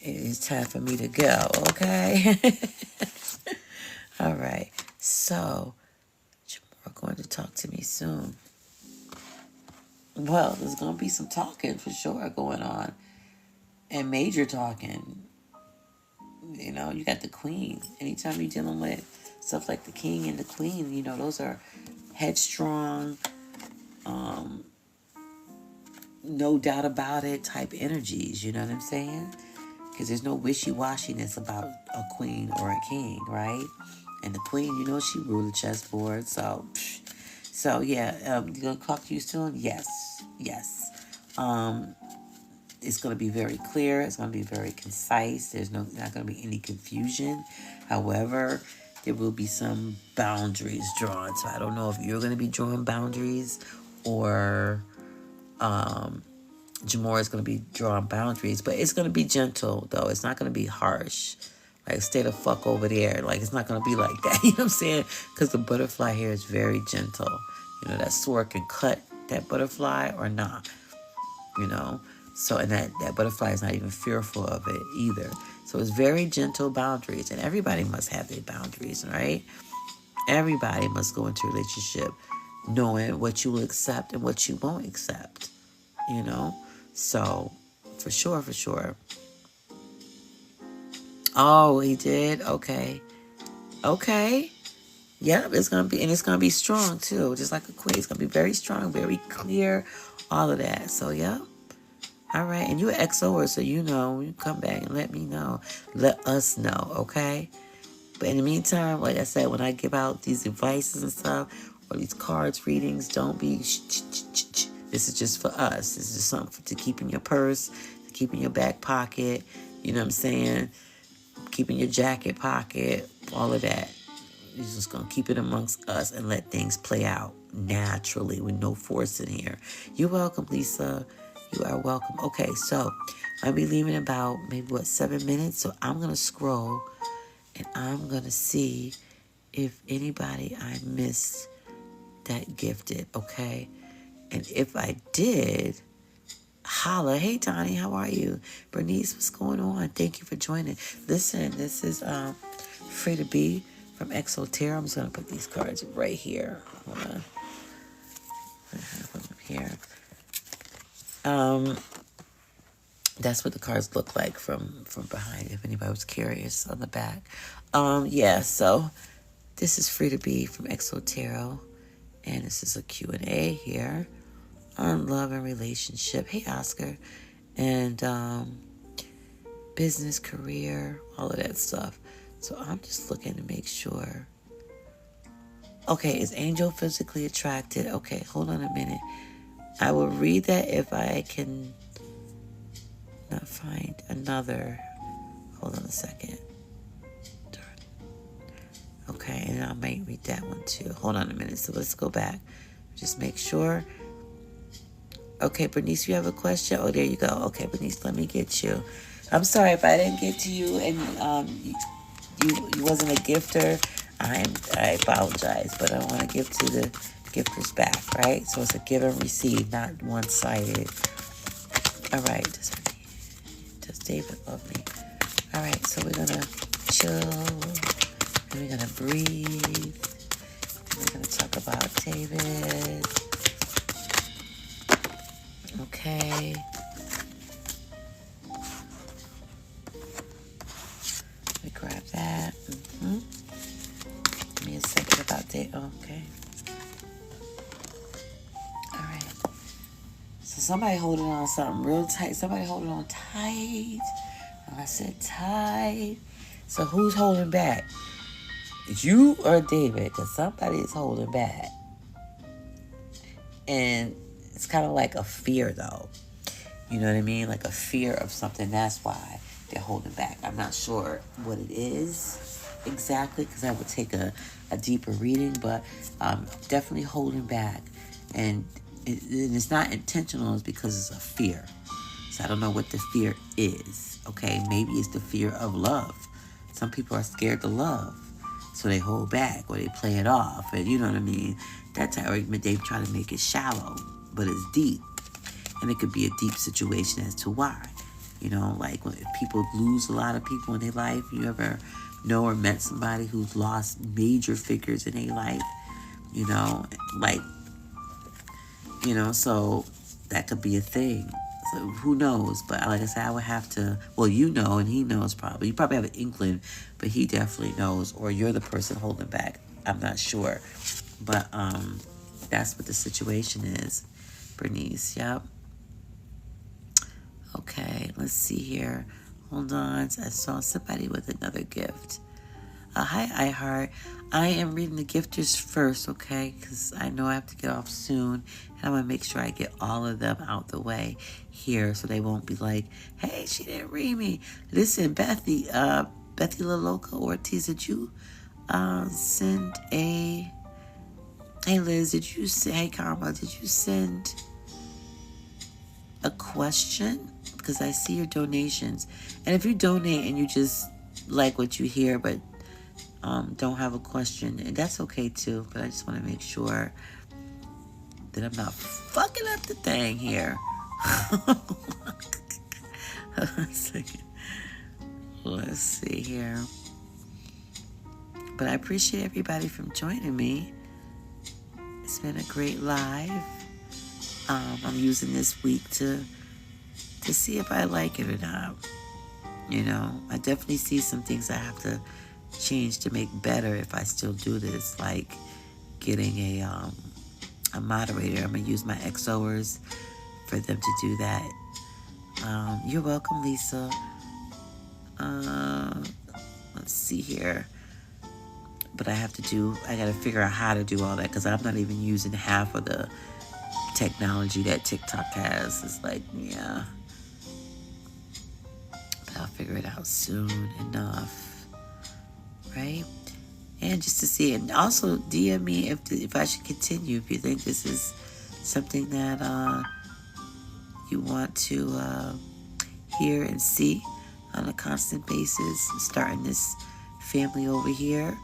it is time for me to go, okay? All right, so... going to talk to me soon. Well, there's going to be some talking for sure going on. And major talking. You know, you got the queen. Anytime you're dealing with stuff like the king and the queen, you know, those are headstrong, no doubt about it type energies. You know what I'm saying? Because there's no wishy-washiness about a queen or a king, right? And the queen, you know, she ruled the chessboard. So yeah, you gonna talk to you soon? Yes. It's gonna be very clear. It's gonna be very concise. There's not gonna be any confusion. However, there will be some boundaries drawn. So I don't know if you're gonna be drawing boundaries or Jamora is gonna be drawing boundaries, but it's gonna be gentle though. It's not gonna be harsh. Like, stay the fuck over there. Like, it's not going to be like that. You know what I'm saying? Because the butterfly here is very gentle. You know, that sword can cut that butterfly or not. You know? So, and that butterfly is not even fearful of it either. So, it's very gentle boundaries. And everybody must have their boundaries, right? Everybody must go into a relationship knowing what you will accept and what you won't accept. You know? So, for sure. Oh, he did? Okay. Yep, it's going to be strong too. Just like a queen. It's going to be very strong, very clear, all of that. So, yep. All right. And you're an XOerz, so you know. You come back and let me know. Let us know, okay? But in the meantime, like I said, when I give out these advices and stuff, or these cards, readings, don't be This is just for us. This is just something to keep in your purse, to keep in your back pocket. You know what I'm saying? Keep in your jacket pocket, all of that. You're just going to keep it amongst us and let things play out naturally with no force in here. You're welcome, Lisa. You are welcome. Okay, so I'll be leaving about maybe, 7 minutes? So I'm going to scroll And I'm going to see if anybody I missed that gifted, okay? And if I did, holla. Hey, Donnie, how are you? Bernice, what's going on? Thank you for joining. Listen, this is Free to Be from XOerz. I'm just going to put these cards right here. Hold on. I have them here. That's what the cards look like from behind, if anybody was curious, on the back. Yeah, so this is Free to Be from XOerz, and this is a Q&A here on love and relationship. Hey, Oscar. And business, career, all of that stuff. So I'm just looking to make sure. Okay, is Angel physically attracted? Okay, hold on a minute. I will read that if I can not find another. Hold on a second. Okay, and I might read that one too. Hold on a minute. So let's go back. Just make sure. Okay, Bernice, you have a question? Oh, there you go. Okay, Bernice, let me get you. I'm sorry if I didn't get to you and you wasn't a gifter. I apologize, but I want to give to the gifters back, right? So it's a give and receive, not one-sided. All right. Does David love me? All right, so we're going to chill, and we're going to breathe, and we're going to talk about David. Okay. Let me grab that. Give me a second about that. Okay. All right. So somebody holding on something real tight. Somebody holding on tight. And I said tight. So who's holding back? You or David? Because somebody is holding back. And it's kind of like a fear, though. You know what I mean? Like a fear of something. That's why they're holding back. I'm not sure what it is exactly, because I would take a deeper reading, but definitely holding back. And it's not intentional. It's because it's a fear. So I don't know what the fear is. Okay, maybe it's the fear of love. Some people are scared to love, so they hold back or they play it off. And you know what I mean? That's how they try to make it shallow, but it's deep. And it could be a deep situation as to why. You know, like when people lose a lot of people in their life. You ever know or met somebody who's lost major figures in their life? You know, like, you know, so that could be a thing. So who knows? But like I said, I would have to, well, you know, and he knows probably. You probably have an inkling, but he definitely knows. Or you're the person holding back. I'm not sure. But that's what the situation is, Bernice. Yep. Okay, let's see here. Hold on. I saw somebody with another gift. Hi, iHeart. I am reading the gifters first, okay? Because I know I have to get off soon. And I want to make sure I get all of them out the way here so they won't be like, hey, she didn't read me. Listen, Bethy La Loca Ortiz, did you send a... Hey, Liz, did you say... Hey, Karma, did you send a question? Because I see your donations. And if you donate and you just like what you hear, but don't have a question, and that's okay too, but I just want to make sure that I'm not fucking up the thing here. Let's see here. But I appreciate everybody from joining me. It's been a great live. I'm using this week to see if I like it or not. You know, I definitely see some things I have to change to make better if I still do this, like getting a moderator. I'm gonna use my XOerz for them to do that. You're welcome, Lisa. Let's see here. But I gotta figure out how to do all that, because I'm not even using half of the technology that TikTok has. It's like, yeah. But I'll figure it out soon enough. Right? And just to see it. And also DM me if I should continue, if you think this is something that you want to hear and see on a constant basis, starting this family over here,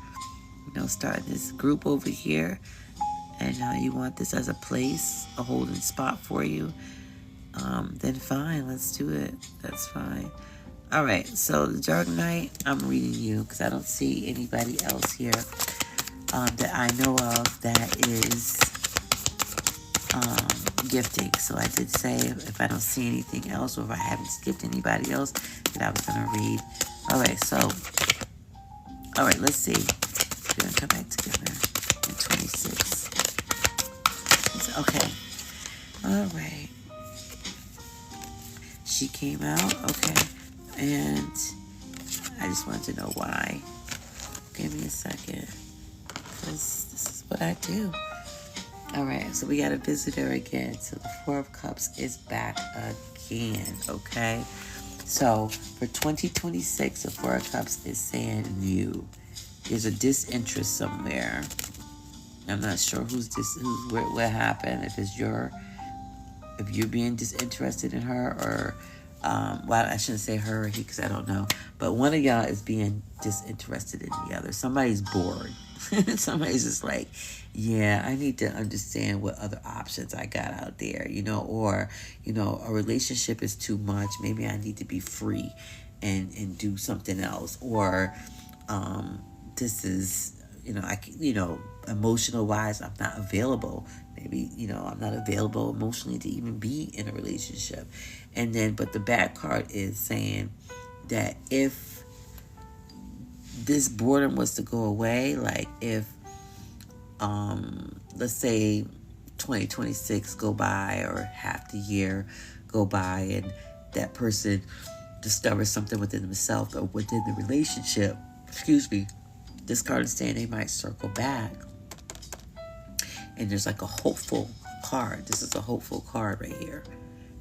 you know, starting this group over here, and you want this as a place, a holding spot for you, then fine, let's do it. That's fine. All right, so the Dark Knight, I'm reading you because I don't see anybody else here that I know of that is gifting. So I did say if I don't see anything else, or if I haven't skipped anybody else, that I was going to read. All right, let's see. We're going to come back together in 26. Okay. All right. She came out. Okay. And I just wanted to know why. Give me a second. Because this is what I do. All right. So we got a visitor again. So the Four of Cups is back again. Okay. So for 2026, the Four of Cups is saying you. There's a disinterest somewhere. I'm not sure what happened. If you're being disinterested in her, or well, I shouldn't say her or he because I don't know. But one of y'all is being disinterested in the other. Somebody's bored. Somebody's just like, yeah, I need to understand what other options I got out there, you know, or, you know, a relationship is too much. Maybe I need to be free and do something else. Or this is, emotional wise, I'm not available. Maybe, I'm not available emotionally to even be in a relationship. And then, but the bad card is saying that if this boredom was to go away, like if, let's say 2026 go by, or half the year go by, and that person discovers something within themselves or within the relationship, this card is saying they might circle back. And there's like a hopeful card. This is a hopeful card right here.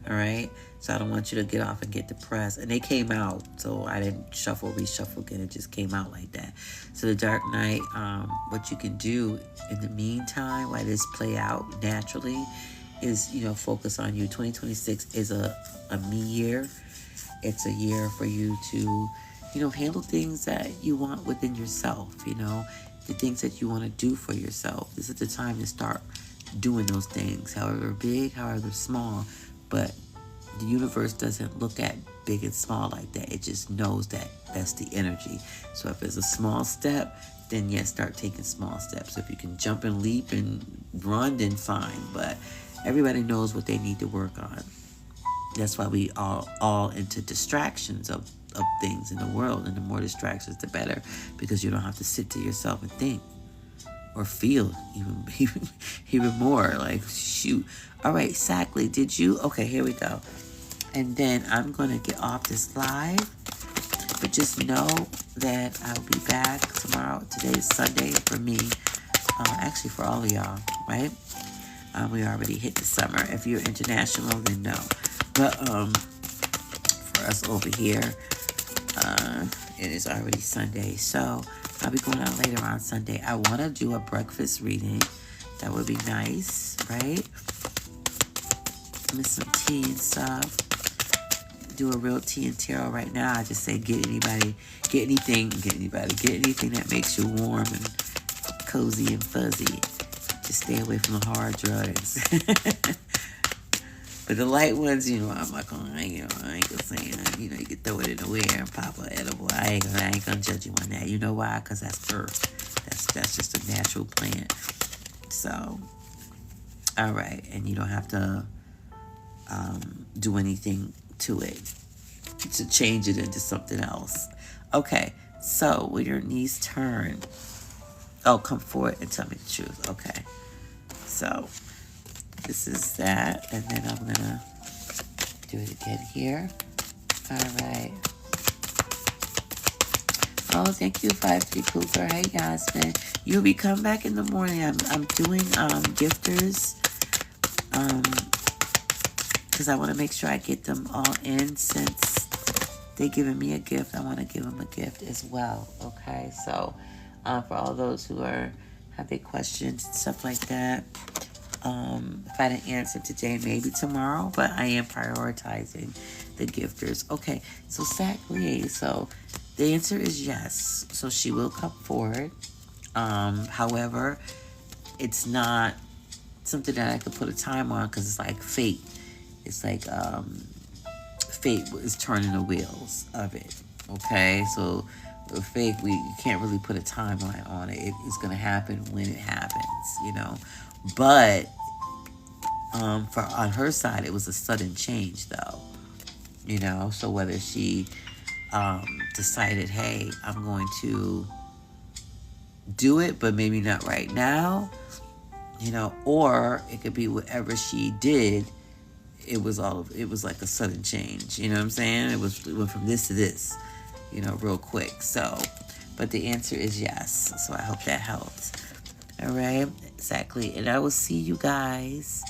All right. So I don't want you to get off and get depressed. And they came out. So I didn't reshuffle again. It just came out like that. So the Dark Knight, what you can do in the meantime, while this play out naturally, is, focus on you. 2026 is a me year. It's a year for you to, handle things that you want within yourself, the things that you want to do for yourself. This is the time to start doing those things, however big, however small. But the universe doesn't look at big and small like that. It just knows that that's the energy. So if it's a small step, then yes, start taking small steps. If you can jump and leap and run, then fine. But everybody knows what they need to work on. That's why we are all into distractions of things in the world. And the more distractions, the better. Because you don't have to sit to yourself and think. Or feel even more. Like, shoot. All right, exactly. Did you? Okay, here we go. And then I'm going to get off this live. But just know that I'll be back tomorrow. Today is Sunday for me. Actually, for all of y'all, right? We already hit the summer. If you're international, then no. But for us over here, it is already Sunday. So I'll be going out later on Sunday. I want to do a breakfast reading. That would be nice, right? With some tea and stuff. Do a real tea and tarot right now. I just say get anything that makes you warm and cozy and fuzzy. Just stay away from the hard drugs. But the light ones, I'm not gonna, I ain't gonna say, you can throw it in the air and pop an edible. I ain't gonna judge you on that. You know why? Because that's earth. That's just a natural plant. So, all right, and you don't have to do anything to it to change it into something else. Okay, so when your knees turn, come forward and tell me the truth. Okay, so this is that, and then I'm gonna do it again here. All right. Oh, thank you, 53 Cooper. Hey, Yasmin. You'll be coming back in the morning. I'm doing gifters, because I want to make sure I get them all in. Since they're giving me a gift, I want to give them a gift as well. Okay, so for all those who have their questions and stuff like that, if I didn't answer today, maybe tomorrow, but I am prioritizing the gifters. Okay, so Sacre, so The answer is yes. So she will come forward. However, it's not something that I could put a time on because it's like fate. It's like fate is turning the wheels of it. Okay, so with fate, you can't really put a timeline on it. It's gonna happen when it happens, But on her side, it was a sudden change, though. So whether she decided, hey, I'm going to do it, but maybe not right now, or it could be whatever she did. It was like a sudden change. You know what I'm saying? It went from this to this, real quick. So, but the answer is yes. So I hope that helps. All right, exactly. And I will see you guys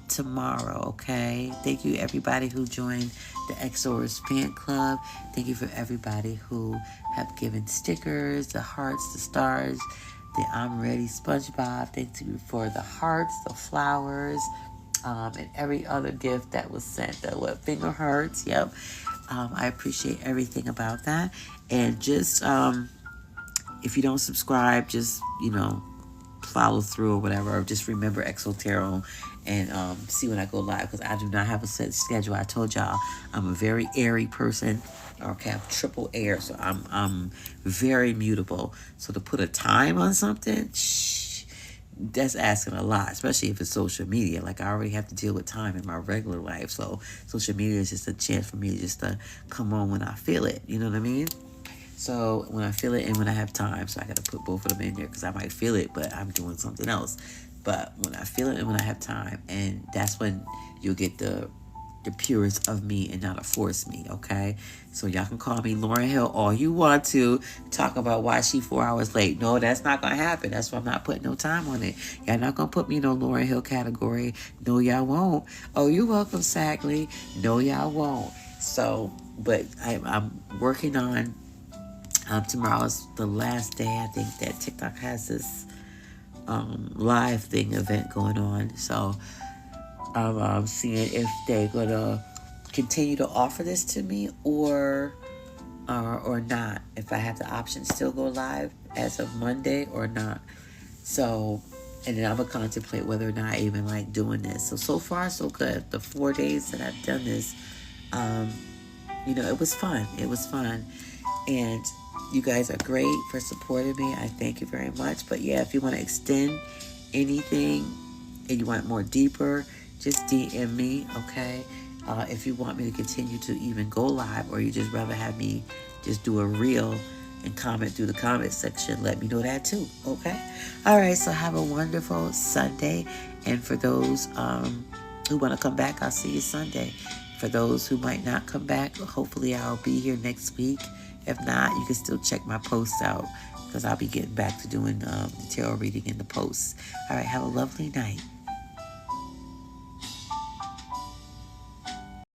tomorrow. Okay. Thank you everybody who joined the XOerz fan club. Thank you for everybody who have given stickers, the hearts, the stars, the I'm Ready SpongeBob. Thank you for the hearts, the flowers, and every other gift that was sent. The finger hearts. Yep. I appreciate everything about that. And just if you don't subscribe, just follow through or whatever. Just remember XOtarot and see when I go live, because I do not have a set schedule. I told y'all I'm a very airy person. Okay, I'm triple air, so I'm very mutable. So to put a time on something, that's asking a lot, especially if it's social media. Like, I already have to deal with time in my regular life, so social media is just a chance for me just to come on when I feel it. You know what I mean? So when I feel it and when I have time, so I got to put both of them in there, because I might feel it, but I'm doing something else. But when I feel it and when I have time, and that's when you'll get the purest of me and not a forced me, okay? So y'all can call me Lauren Hill all you want to, talk about why she 4 hours late. No, that's not going to happen. That's why I'm not putting no time on it. Y'all not going to put me in no Lauren Hill category. No, y'all won't. Oh, you're welcome, Sagley. No, y'all won't. So, but I'm working on, tomorrow's the last day, I think, that TikTok has this live event going on. So I'm seeing if they're gonna continue to offer this to me or not. If I have the option to still go live as of Monday or not. So, and then I'm gonna contemplate whether or not I even like doing this. So far so good. The 4 days that I've done this, it was fun. It was fun, and you guys are great for supporting me. I thank you very much. But yeah, if you want to extend anything and you want it more deeper, just DM me, okay? If you want me to continue to even go live, or you just rather have me just do a reel and comment through the comment section, let me know that too, okay? All right, so have a wonderful Sunday. And for those who want to come back, I'll see you Sunday. For those who might not come back, hopefully I'll be here next week. If not, you can still check my posts out, because I'll be getting back to doing the tarot reading in the posts. All right, have a lovely night.